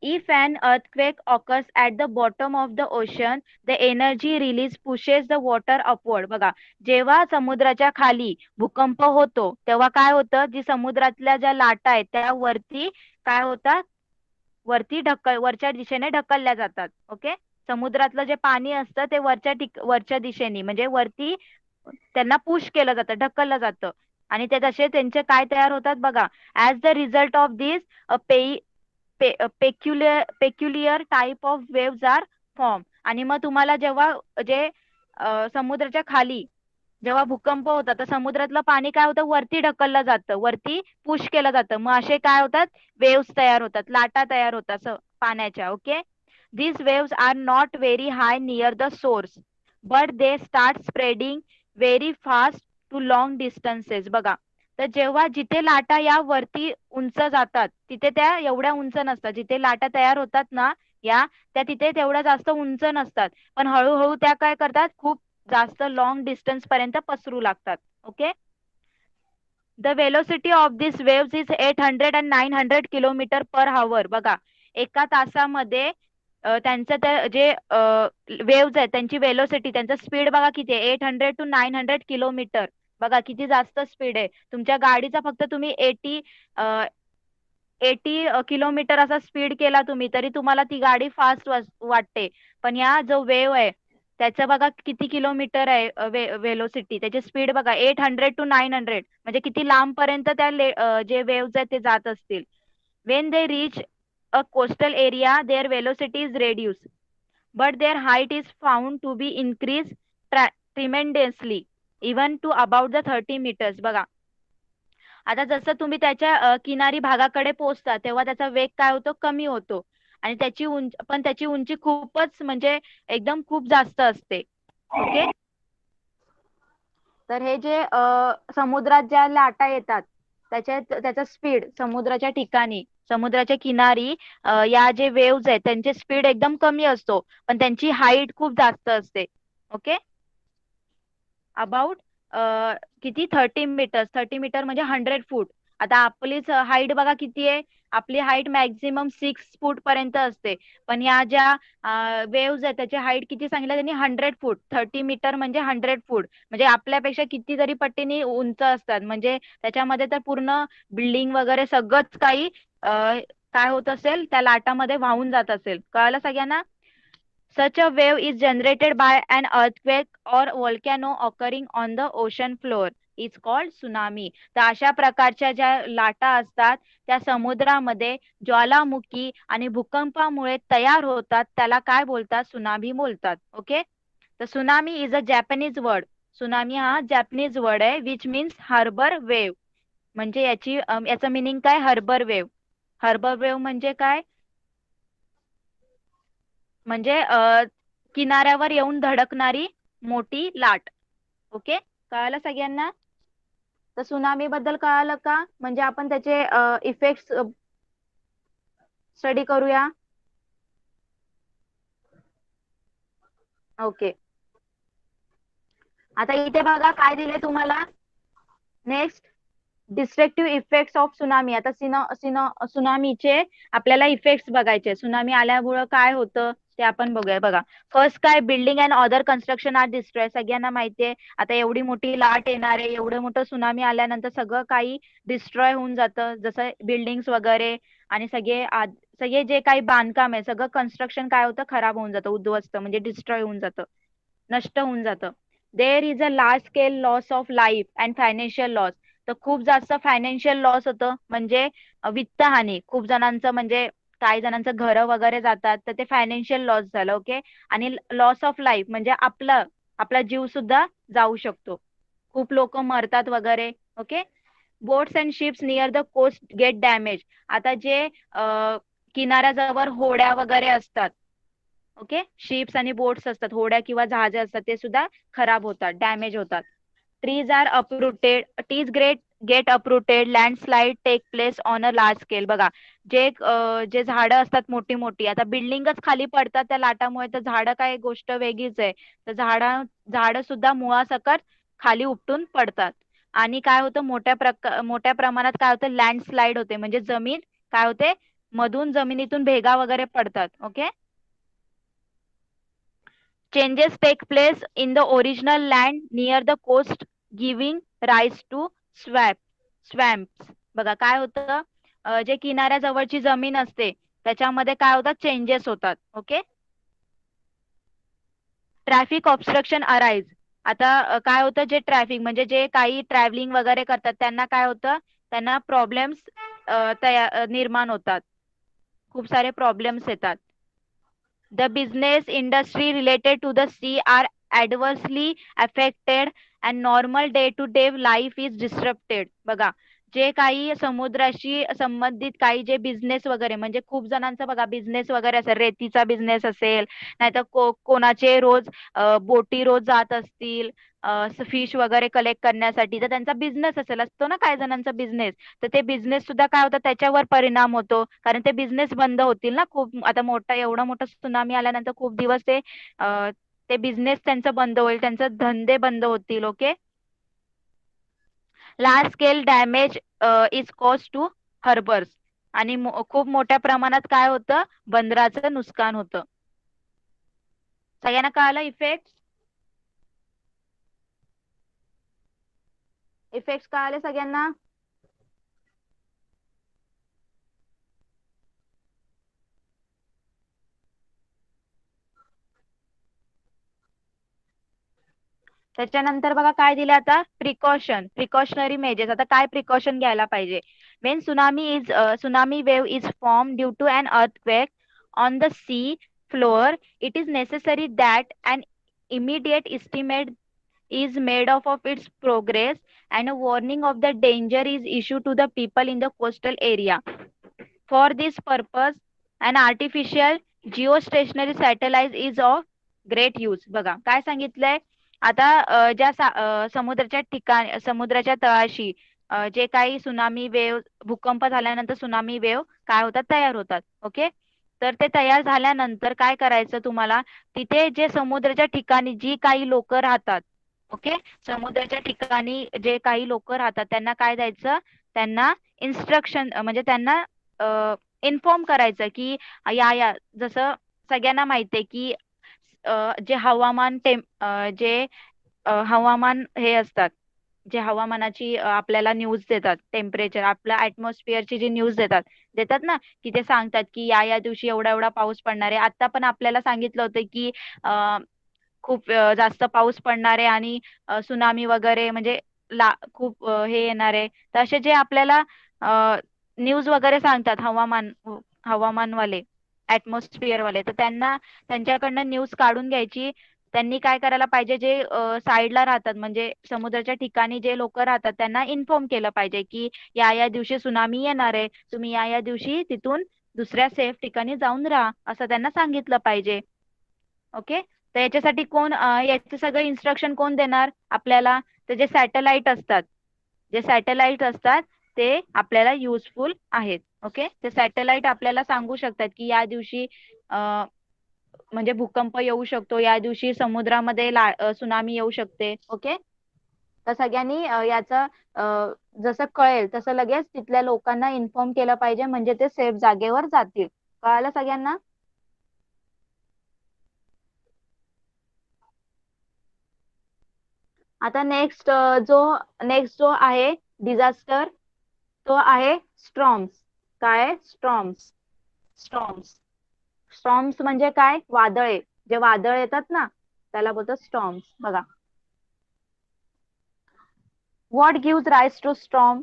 If an earthquake occurs at the bottom of the ocean, the energy release pushes the water upward. बघा, जेव्हा समुद्राच्या खाली भूकंप होतो तेव्हा काय होतं, जी समुद्रातल्या ज्या लाटा आहेत त्या वरती काय होतात, वरच्या दिशेने ढकलल्या जातात. ओके, समुद्रातलं जे पाणी असतं ते वरच्या दिशेने म्हणजे वरती त्यांना पुश केलं जातं, ढकललं जातं. आणि ते तसे त्यांचे काय तयार होतात बघा. As the result of this peculiar type of waves are form. आणि मग तुम्हाला जेव्हा जे समुद्राच्या खाली जेव्हा भूकंप होता तर समुद्रातलं पाणी काय होतं, वरती ढकललं जातं, वरती पुश केलं जातं. मग असे काय होतात, वेव्स तयार होतात, लाटा तयार होतात पाण्याच्या. Okay, these waves are not very high near the source, but they start spreading very fast to long distances. बघा, तर जेव्हा जिथे लाटा या वरती उंच जातात तिथे त्या एवढ्या उंच नसतात. जिथे लाटा तयार होतात ना या, त्या तिथे तेवढ्या जास्त उंच नसतात, पण हळूहळू त्या काय करतात, खूप जास्त लॉंग डिस्टन्स पर्यंत पसरू लागतात. Okay, the velocity of this waves is 800 and 900 kilometre per hour. बघा, एका तासामध्ये त्यांचं ते जे वेव्ज आहेत त्यांची वेलोसिटी, त्यांचा स्पीड बघा किती आहे, 800 to 900 किलोमीटर. बघा किती जास्त स्पीड आहे. तुमच्या गाडीचा फक्त तुम्ही 80 किलोमीटर असा स्पीड केला तुम्ही तरी तुम्हाला ती गाडी फास्ट वाटते. पण या जो वेव आहे त्याचं बघा किती किलोमीटर आहे वेलोसिटी, त्याची स्पीड बघा 800 to 900, म्हणजे किती लांब पर्यंत त्या जे वेव्ज आहेत ते जात असतील. When they reach a coastal area their velocity is reduce, but their height is found to be increased tremendously even to about the 30 meters. बघा, आता जसं तुम्ही त्याच्या किनारी भागाकडे पोहोचता तेव्हा त्याचा वेग काय होतो, कमी होतो. आणि त्याची उंची खूपच म्हणजे एकदम खूप जास्त असते. ओके, तर हे जे समुद्रात ज्या लाटा येतात त्याचा स्पीड समुद्राच्या ठिकाणी, समुद्राच्या किनारी या जे वेव्ज आहेत त्यांचे स्पीड एकदम कमी असतो, पण त्यांची हाईट खूप जास्त असते. ओके, अबाउट किती 30 मीटर. 30 मीटर म्हणजे 100 फूट. आता आपलीच हाईट बघा किती आहे, आपली हाईट मॅक्झिमम 6 फूट पर्यंत असते. पण या ज्या वेव्ज आहेत त्याची हाईट किती सांगितलं त्यांनी, 100 फूट. 30 मीटर म्हणजे 100 फूट, म्हणजे आपल्यापेक्षा कितीतरी पटीने उंच असतात. म्हणजे त्याच्यामध्ये तर पूर्ण बिल्डिंग वगैरे सगळंच काही काय होत असेल त्या लाटामध्ये वाहून जात असेल. कळालं सगळ्यांना. Such a wave is generated by an earthquake or volcano occurring on the ocean floor. It's called tsunami. तर अशा प्रकारच्या ज्या लाटा असतात त्या समुद्रामध्ये ज्वालामुखी आणि भूकंपामुळे तयार होतात त्याला काय बोलतात, सुनामी बोलतात. ओके, तर tsunami is a Japanese word. Tsunami हा जॅपनीज वर्ड आहे विच मीन्स हार्बर वेव्ह. म्हणजे याचं मिनिंग काय, हार्बर वेव्ह. हार्बर वेव्ह म्हणजे काय, म्हणजे किनाऱ्यावर येऊन धडकणारी मोठी लाट. ओके, कळालं सगळ्यांना. तर सुनामी बद्दल कळालं का, म्हणजे आपण त्याचे इफेक्ट्स स्टडी करूया. ओके, आता इथे बघा काय दिले तुम्हाला. Next, destructive effects of tsunami. आता सुनामीचे आपल्याला इफेक्ट्स बघायचे. सुनामी आल्यामुळं काय होतं ते आपण बघूया. बघा, फर्स्ट काय, building and other construction are destroy. सगळ्यांना माहितीये आता एवढी मोठी लाट येणार आहे, एवढं मोठं सुनामी आल्यानंतर सगळं काही डिस्ट्रॉय होऊन जातं, जसं बिल्डिंग्स वगैरे. आणि सगळे जे काही बांधकाम आहे सगळं कन्स्ट्रक्शन काय होतं, खराब होऊन जातं, उद्ध्वस्त म्हणजे डिस्ट्रॉय होऊन जातं, नष्ट होऊन जातं. There is a large scale loss of life and financial loss. तर खूप जास्त फायनान्शियल लॉस होतं, म्हणजे वित्तहानी. खूप जणांचं म्हणजे काही जणांचं घरं वगैरे जातात तर ते फायनान्शियल लॉस झालं. ओके, आणि लॉस ऑफ लाईफ म्हणजे आपला जीव सुद्धा जाऊ शकतो, खूप लोक मरतात वगैरे. Okay, boats and ships near the coast get damage. आता जे किनाऱ्याजवळ होड्या वगैरे असतात ओके, शिप्स आणि बोट्स असतात, होड्या किंवा जहाजे असतात, ते सुद्धा खराब होतात, डॅमेज होतात. Trees are uprooted, trees get uprooted, landslide take place on a large scale. बघा, जे झाडं असतात मोठी मोठी, आता बिल्डिंगच खाली पडतात त्या लाटामुळे, तर झाडं काय गोष्ट वेगळीच आहे. तर झाडं सुद्धा मुळासकट खाली उपटून पडतात. आणि काय होतं, मोठ्या प्रमाणात काय होतं, लँडस्लाइड होते, म्हणजे जमीन काय होते, मधून जमिनीतून भेगा वगैरे पडतात. Okay, changes take place in the original land near the coast, giving rise to swamps. बघा काय होतं, जे किनाऱ्याजवळची जमीन असते त्याच्यामध्ये काय होतात, चेंजेस होतात. Okay, traffic obstruction arise. आता काय होतं, जे ट्रॅफिक म्हणजे जे काही ट्रॅव्हलिंग वगैरे करतात त्यांना काय होतं, त्यांना प्रॉब्लेम्स निर्माण होतात, खूप सारे प्रॉब्लेम्स येतात. The business industry related to the sea are adversely affected and normal day to day life is disrupted. बघा, जे काही समुद्राशी संबंधित काही जे बिझनेस वगैरे, म्हणजे खूप जणांचा बघा बिझनेस वगैरे असेल, रेतीचा बिझनेस असेल, नाहीतर कोणाचे रोज बोटी रोज जात असतील फिश वगैरे कलेक्ट करण्यासाठी, तर त्यांचा बिझनेस असेल, असतो ना काही जणांचा बिझनेस, तर ते बिझनेस सुद्धा काय होतं, त्याच्यावर परिणाम होतो, कारण ते बिझनेस बंद होतील ना. खूप आता एवढा मोठा सुनामी आल्यानंतर खूप दिवस ते बिझनेस त्यांचं बंद होईल, त्यांचे धंदे बंद होतील. Okay, large scale damage is cause to harbours. आणि खूप मोठ्या प्रमाणात काय होतं, बंदराचं नुकसान होतं. सगळ्यांना कळालं इफेक्ट इफेक्ट कळाले सगळ्यांना? त्याच्यानंतर बघा काय दिलं आता, प्रिकॉशनरी मेजर्स. आता काय प्रिकॉशन घ्यायला पाहिजे. When tsunami wave is form due to an earthquake on the sea floor, it is necessary that an immediate estimate is made of its progress and a warning of the danger is issued to the people in the coastal area. For this purpose, an artificial geostationary satellite is of great use. बघा काय सांगितलंय आता, समुद्राच्या तळाशी जे काही tsunami wave, भूकंप झाल्यानंतर सुनामी वेव काय होतात, तयार होतात. ओके, तर ते तयार झाल्यानंतर काय करायचं तुम्हाला, तिथे जे समुद्राच्या ठिकाणी जी काही लोक राहतात, ओके, समुद्राच्या ठिकाणी जे काही लोक राहतात त्यांना काय द्यायचं, त्यांना इन्स्ट्रक्शन म्हणजे त्यांना इन्फॉर्म करायचं की या जसं सगळ्यांना माहिती आहे की जे हवामान हे असतात, जे हवामानाची आपल्याला न्यूज देतात, टेम्परेचर आपल्या ऍटमॉस्फिअरची जी न्यूज देतात ना, की ते सांगतात की या दिवशी एवढा एवढा पाऊस पडणार आहे. आता पण आपल्याला सांगितलं होतं की खूप जास्त पाऊस पडणार आहे आणि सुनामी वगैरे म्हणजे खूप हे येणार आहे. तर असे जे आपल्याला न्यूज वगैरे सांगतात हवामानवाले, ऍटमॉस्फिअर वाले, तर त्यांच्याकडनं न्यूज काढून घ्यायची. त्यांनी काय करायला पाहिजे, जे साईडला राहतात म्हणजे समुद्राच्या ठिकाणी जे लोक राहतात त्यांना इन्फॉर्म केलं पाहिजे की या दिवशी सुनामी येणार आहे, तुम्ही या दिवशी तिथून दुसऱ्या सेफ ठिकाणी जाऊन राहा, असं त्यांना सांगितलं पाहिजे. ओके, तर याच्यासाठी याचे सगळं इन्स्ट्रक्शन कोण देणार आपल्याला, तर जे सॅटेलाइट असतात ते आपल्याला युजफुल आहेत. ओके, ते सॅटेलाइट आपल्याला सांगू शकतात की या दिवशी म्हणजे भूकंप येऊ शकतो, या दिवशी समुद्रामध्ये सुनामी येऊ शकते. ओके, तर सगळ्यांनी याचं जसं कळेल तसं लगेच तिथल्या लोकांना इन्फॉर्म केलं पाहिजे, म्हणजे ते सेफ जागेवर जातील. कळालं सगळ्यांना? आता नेक्स्ट जो आहे डिझास्टर, तो आहे स्ट्रॉम्स. काय आहे? स्ट्रॉम्स स्ट्रॉम्स म्हणजे काय, वादळे. जे वादळ येतात ना त्याला बोलतात स्टॉर्म्स. बघा, what gives rise to storm.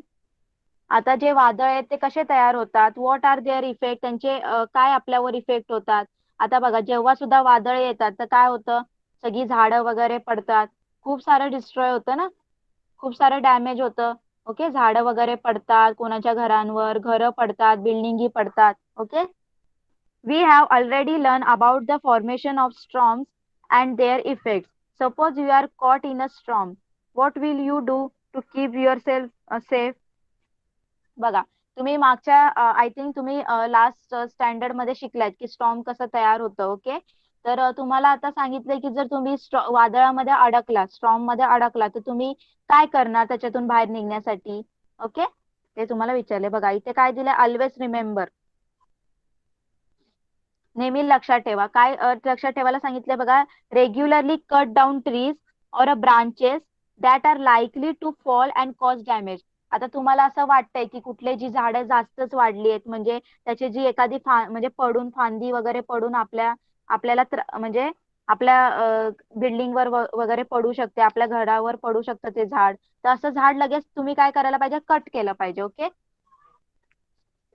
आता जे वादळ आहेत ते कसे तयार होतात, व्हॉट आर देअर इफेक्ट, त्यांचे काय आपल्यावर इफेक्ट होतात. आता बघा, जेव्हा सुद्धा वादळ येतात तर काय होतं, सगळी झाडं वगैरे पडतात, खूप सारं डिस्ट्रॉय होतं ना, खूप सारं डॅमेज होतं. ओके, झाडं वगैरे पडतात, कोणाच्या घरांवर घरं पडतात, बिल्डिंगी पडतात. Okay, We have already learned about the formation of storms and their effects. Suppose you are caught in a storm. What will you do to keep yourself safe? बघा, तुम्ही मागच्या आय थिंक तुम्ही लास्ट स्टँडर्ड मध्ये शिकलात की storm कसं तयार होतं. ओके, तर तुम्हाला आता सांगितलंय की जर तुम्ही वादळामध्ये अडकला, स्टॉर्म मध्ये अडकला, तर तुम्ही काय करणार त्याच्यातून बाहेर निघण्यासाठी. ओके, ते तुम्हाला विचारले. बघा इथे काय दिलंय, ऑलवेज रिमेंबर, नेहमी लक्षात ठेवा. काय लक्षात ठेवायला सांगितलंय बघा, regularly cut down trees or branches that are likely to fall and cause damage. आता तुम्हाला असं वाटतंय की कुठले जी झाडं जास्तच वाढली आहेत, म्हणजे त्याची जी एखादी म्हणजे पडून फांदी वगैरे पडून आपल्याला म्हणजे आपल्या बिल्डिंगवर वगैरे पडू शकते, आपल्या घरावर पडू शकतं ते झाड. तर असं झाड लगेच तुम्ही काय करायला पाहिजे, कट केलं पाहिजे. Okay,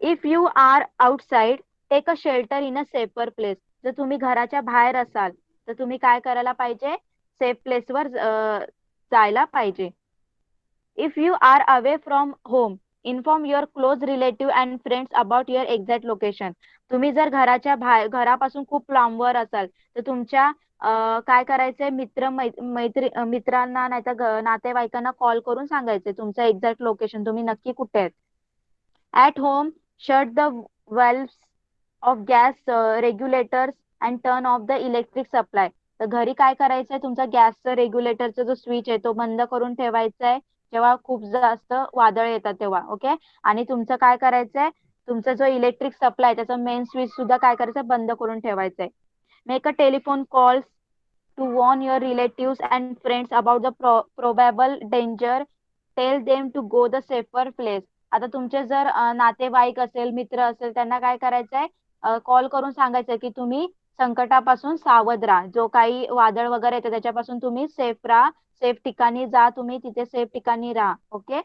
if you are outside take a shelter in a safer place. जर तुम्ही घराच्या बाहेर असाल तर तुम्ही काय करायला पाहिजे, सेफ प्लेसवर जायला पाहिजे. If you are away from home inform your close relative and friends about your exact location. तुम्ही जर घराच्या बाहेर, घरापासून खूप लांबवर असाल तर तुमच्या काय करायचंय, मित्रांना नाही तर नातेवाईकांना कॉल करून सांगायचे तुमचं एक्झॅक्ट लोकेशन, तुम्ही नक्की कुठे आहेत. At home, shut the valves of gas regulators and turn off the electric supply. तर घरी काय करायचंय, तुमचा गॅसचा रेग्युलेटरचा जो स्विच आहे तो बंद करून ठेवायचा आहे जेव्हा खूप जास्त वादळ येतात तेव्हा. ओके, आणि तुमचं काय करायचंय, तुमचा जो इलेक्ट्रिक सप्लाय त्याचा मेन स्विच सुद्धा काय करायचं, बंद करून ठेवायचंय. Make a telephone calls to warn your relatives and friends about the probable danger. Tell them to go the safer place. आता तुमचे जर नातेवाईक असेल, मित्र असेल, त्यांना काय करायचंय, कॉल करून सांगायचंय की तुम्ही संकटापासून सावध राहा, जो काही वादळ वगैरे येते त्याच्यापासून तुम्ही सेफ राहा, सेफ ठिकाणी जा, तुम्ही तिथे सेफ ठिकाणी राहा. Okay,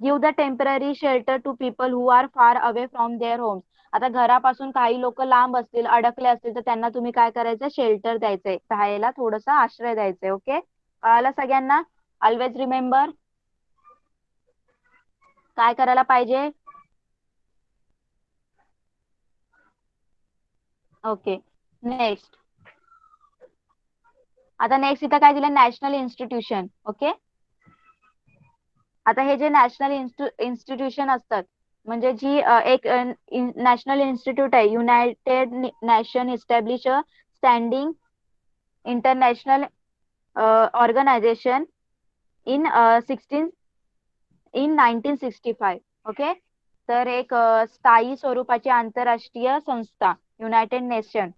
give the temporary shelter to people who are far away from their homes. आता घरापासून काही लोक लांब असतील, अडकले असतील, तर त्यांना तुम्ही काय करायचं, शेल्टर द्यायचंय, राहायला थोडंसं आश्रय द्यायचंय. ओके, कळालं सगळ्यांना. ऑलवेज रिमेंबर काय करायला पाहिजे. Okay, next. आता नेक्स्ट इथं काय दिलं, नॅशनल इन्स्टिट्यूशन. ओके, आता हे जे नॅशनल इन्स्टिट्यूशन असतात, म्हणजे जी एक नॅशनल इन्स्टिट्यूट आहे, United Nation establish a standing international organisation in 1965. Okay, तर एक स्थायी स्वरूपाची आंतरराष्ट्रीय संस्था, युनायटेड नेशन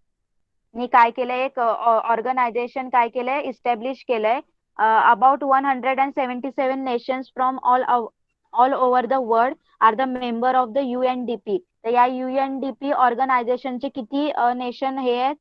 नी काय केलंय, एक ऑर्गनायझेशन काय केलंय, इस्टॅब्लिश केलंय. About 177 nations from all over the world are the member of the UNDP. तर या UNDP ऑर्गनायझेशनचे किती नेशन हे आहेत,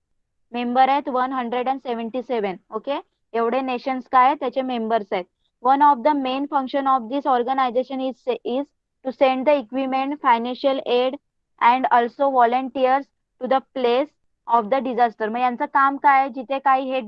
मेंबर आहेत, 177. ओके, एवढे नेशन्स काय आहेत, त्याचे मेंबर्स आहेत. One of the main function of this organisation is to send the equipment, financial aid and also volunteers to the place of the disaster. मग यांचं काम काय आहे, जिथे काही हे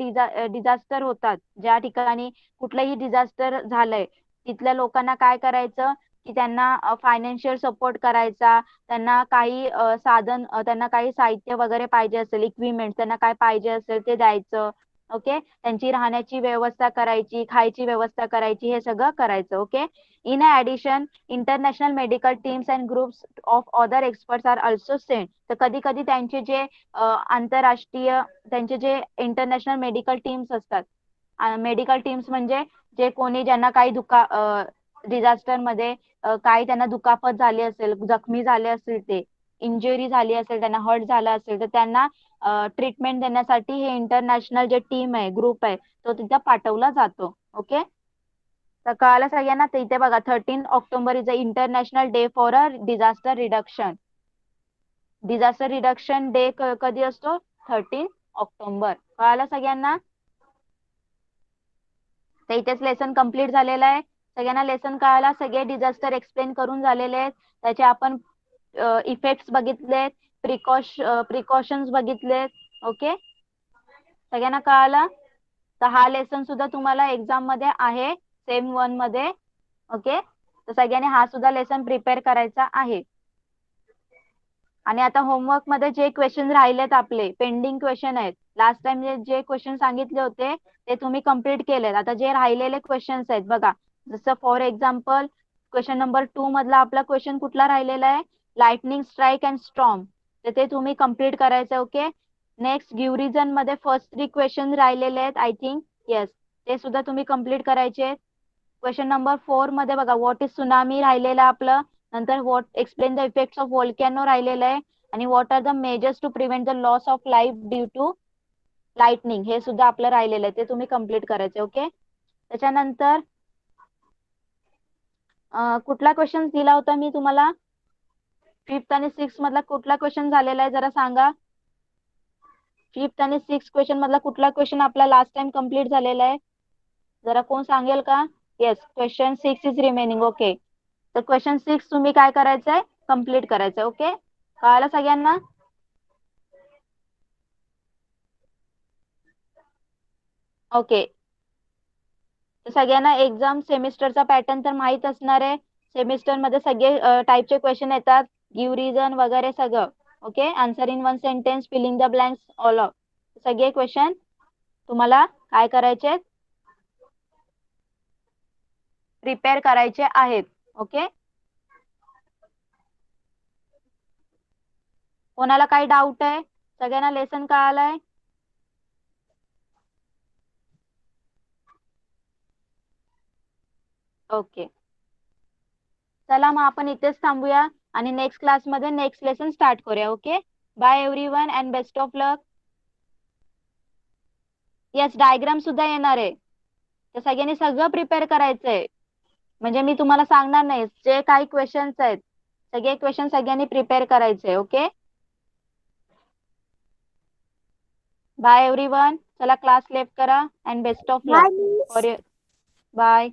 डिझास्टर होतात, ज्या ठिकाणी कुठलंही डिझास्टर झालंय, तिथल्या लोकांना काय करायचं की त्यांना फायनान्शियल सपोर्ट करायचा, त्यांना काही त्यांना काही साहित्य वगैरे पाहिजे असेल, इक्विपमेंट त्यांना काय पाहिजे असेल ते द्यायचं. ओके, त्यांची राहण्याची व्यवस्था करायची, खायची व्यवस्था करायची, हे सगळं करायचं. Okay, in addition international medical teams and groups of other experts are also sent. तर कधी कधी त्यांचे जे आंतरराष्ट्रीय, त्यांचे जे इंटरनॅशनल मेडिकल टीम्स असतात, मेडिकल टीम्स म्हणजे जे कोणी ज्यांना काही डिझास्टर मध्ये काही त्यांना दुखापत झाली असेल, जखमी झाले असतील, ते इंजुरी झाली असेल, त्यांना हर्ट झाला असेल, तर त्यांना ट्रीटमेंट देण्यासाठी हे इंटरनॅशनल जे टीम आहे, ग्रुप आहे, तो तिथं पाठवला जातो. ओके, तर कळालं सगळ्यांना. तर इथे बघा, 13 October is a international day for a disaster reduction. Disaster reduction day कधी असतो, 13 ऑक्टोबर. कळालं सगळ्यांना. तर इथेच लेसन कम्प्लीट झालेलं आहे. सगळ्यांना लेसन कळाला, सगळे डिझास्टर एक्सप्लेन करून झालेले आहेत, त्याचे आपण इफेक्ट्स बघितलेत, प्रिकॉशन्स बघितलेत. ओके, सगळ्यांना कळालं. तर हा लेसन सुद्धा तुम्हाला एक्झाम मध्ये आहे, सेम 1 मध्ये. ओके, तर सगळ्यांनी हा सुद्धा लेसन प्रिपेअर करायचा आहे. आणि आता होमवर्क मध्ये जे क्वेश्चन राहिलेत आपले पेंडिंग क्वेश्चन आहेत, लास्ट टाइम जे क्वेश्चन सांगितले होते ते तुम्ही कम्प्लीट केलेत. आता जे राहिलेले क्वेश्चन्स आहेत बघा, जसं फॉर एक्झाम्पल क्वेश्चन नंबर 2 मधला आपला क्वेश्चन कुठला राहिलेला आहे, लाइटनिंग स्ट्राईक अँड स्टॉर्म, तर ते तुम्ही कम्प्लीट करायचं. ओके. नेक्स्ट गिव्ह रिझन मध्ये फर्स्ट 3 क्वेश्चन राहिलेले आहेत आय थिंक. येस, ते सुद्धा तुम्ही कम्प्लीट करायचे. क्वेश्चन नंबर 4 मध्ये बघा व्हॉट इज सुनामी राहिलेलं आपलं, नंतर what explain the effects of volcano राहिलेलं आहे, आणि what are the measures to prevent the loss of life due to lightning, हे सुद्धा आपलं राहिलेलं आहे, ते तुम्ही कम्प्लीट करायचे. ओके. त्याच्यानंतर कुठला क्वेश्चन दिला होता मी तुम्हाला, 5th आणि 6th मधला कुठला क्वेश्चन झालेला आहे जरा सांगा. 5th आणि 6th क्वेश्चन मधला कुठला क्वेश्चन आपला लास्ट टाइम कम्प्लीट झालेला आहे, जरा कोण सांगेल का. Yes, question 6 is remaining. Okay. तर क्वेश्चन 6 तुम्ही काय करायचंय, कम्प्लीट करायचंय. ओके, कळालं सगळ्यांना. ओके. तर सगळ्यांना एक्झाम सेमिस्टरचा पॅटर्न तर माहित असणार आहे. सेमिस्टर मध्ये सगळे टाईपचे क्वेश्चन येतात, गिव्ह रिझन वगैरे सगळं. Okay. Answer in one sentence, filling the blanks, all of सगळे क्वेश्चन तुम्हाला काय करायचे, प्रिपेअर करायचे आहेत. ओके. कोणाला काही डाऊट आहे, सगळ्यांना लेसन कळालंय. ओके. चला मग आपण इथेच थांबूया आणि नेक्स्ट क्लासमध्ये नेक्स्ट लेसन स्टार्ट करूया. Okay. Bye everyone and best of luck. Yes, diagram सुद्धा येणार आहे, तर सगळ्यांनी सगळं प्रिपेअर करायचंय. म्हणजे मी तुम्हाला सांगणार नाही, जे काही क्वेश्चन्स आहेत सगळे क्वेश्चन सगळ्यांनी प्रिपेअर करायचे. ओके. Bye everyone. चला क्लास लेफ्ट करा and best of luck for your. Bye.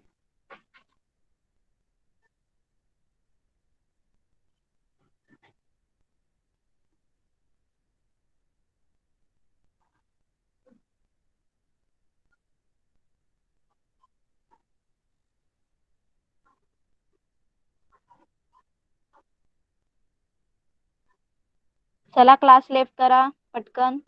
चला क्लास लेफ्ट करा पटकन.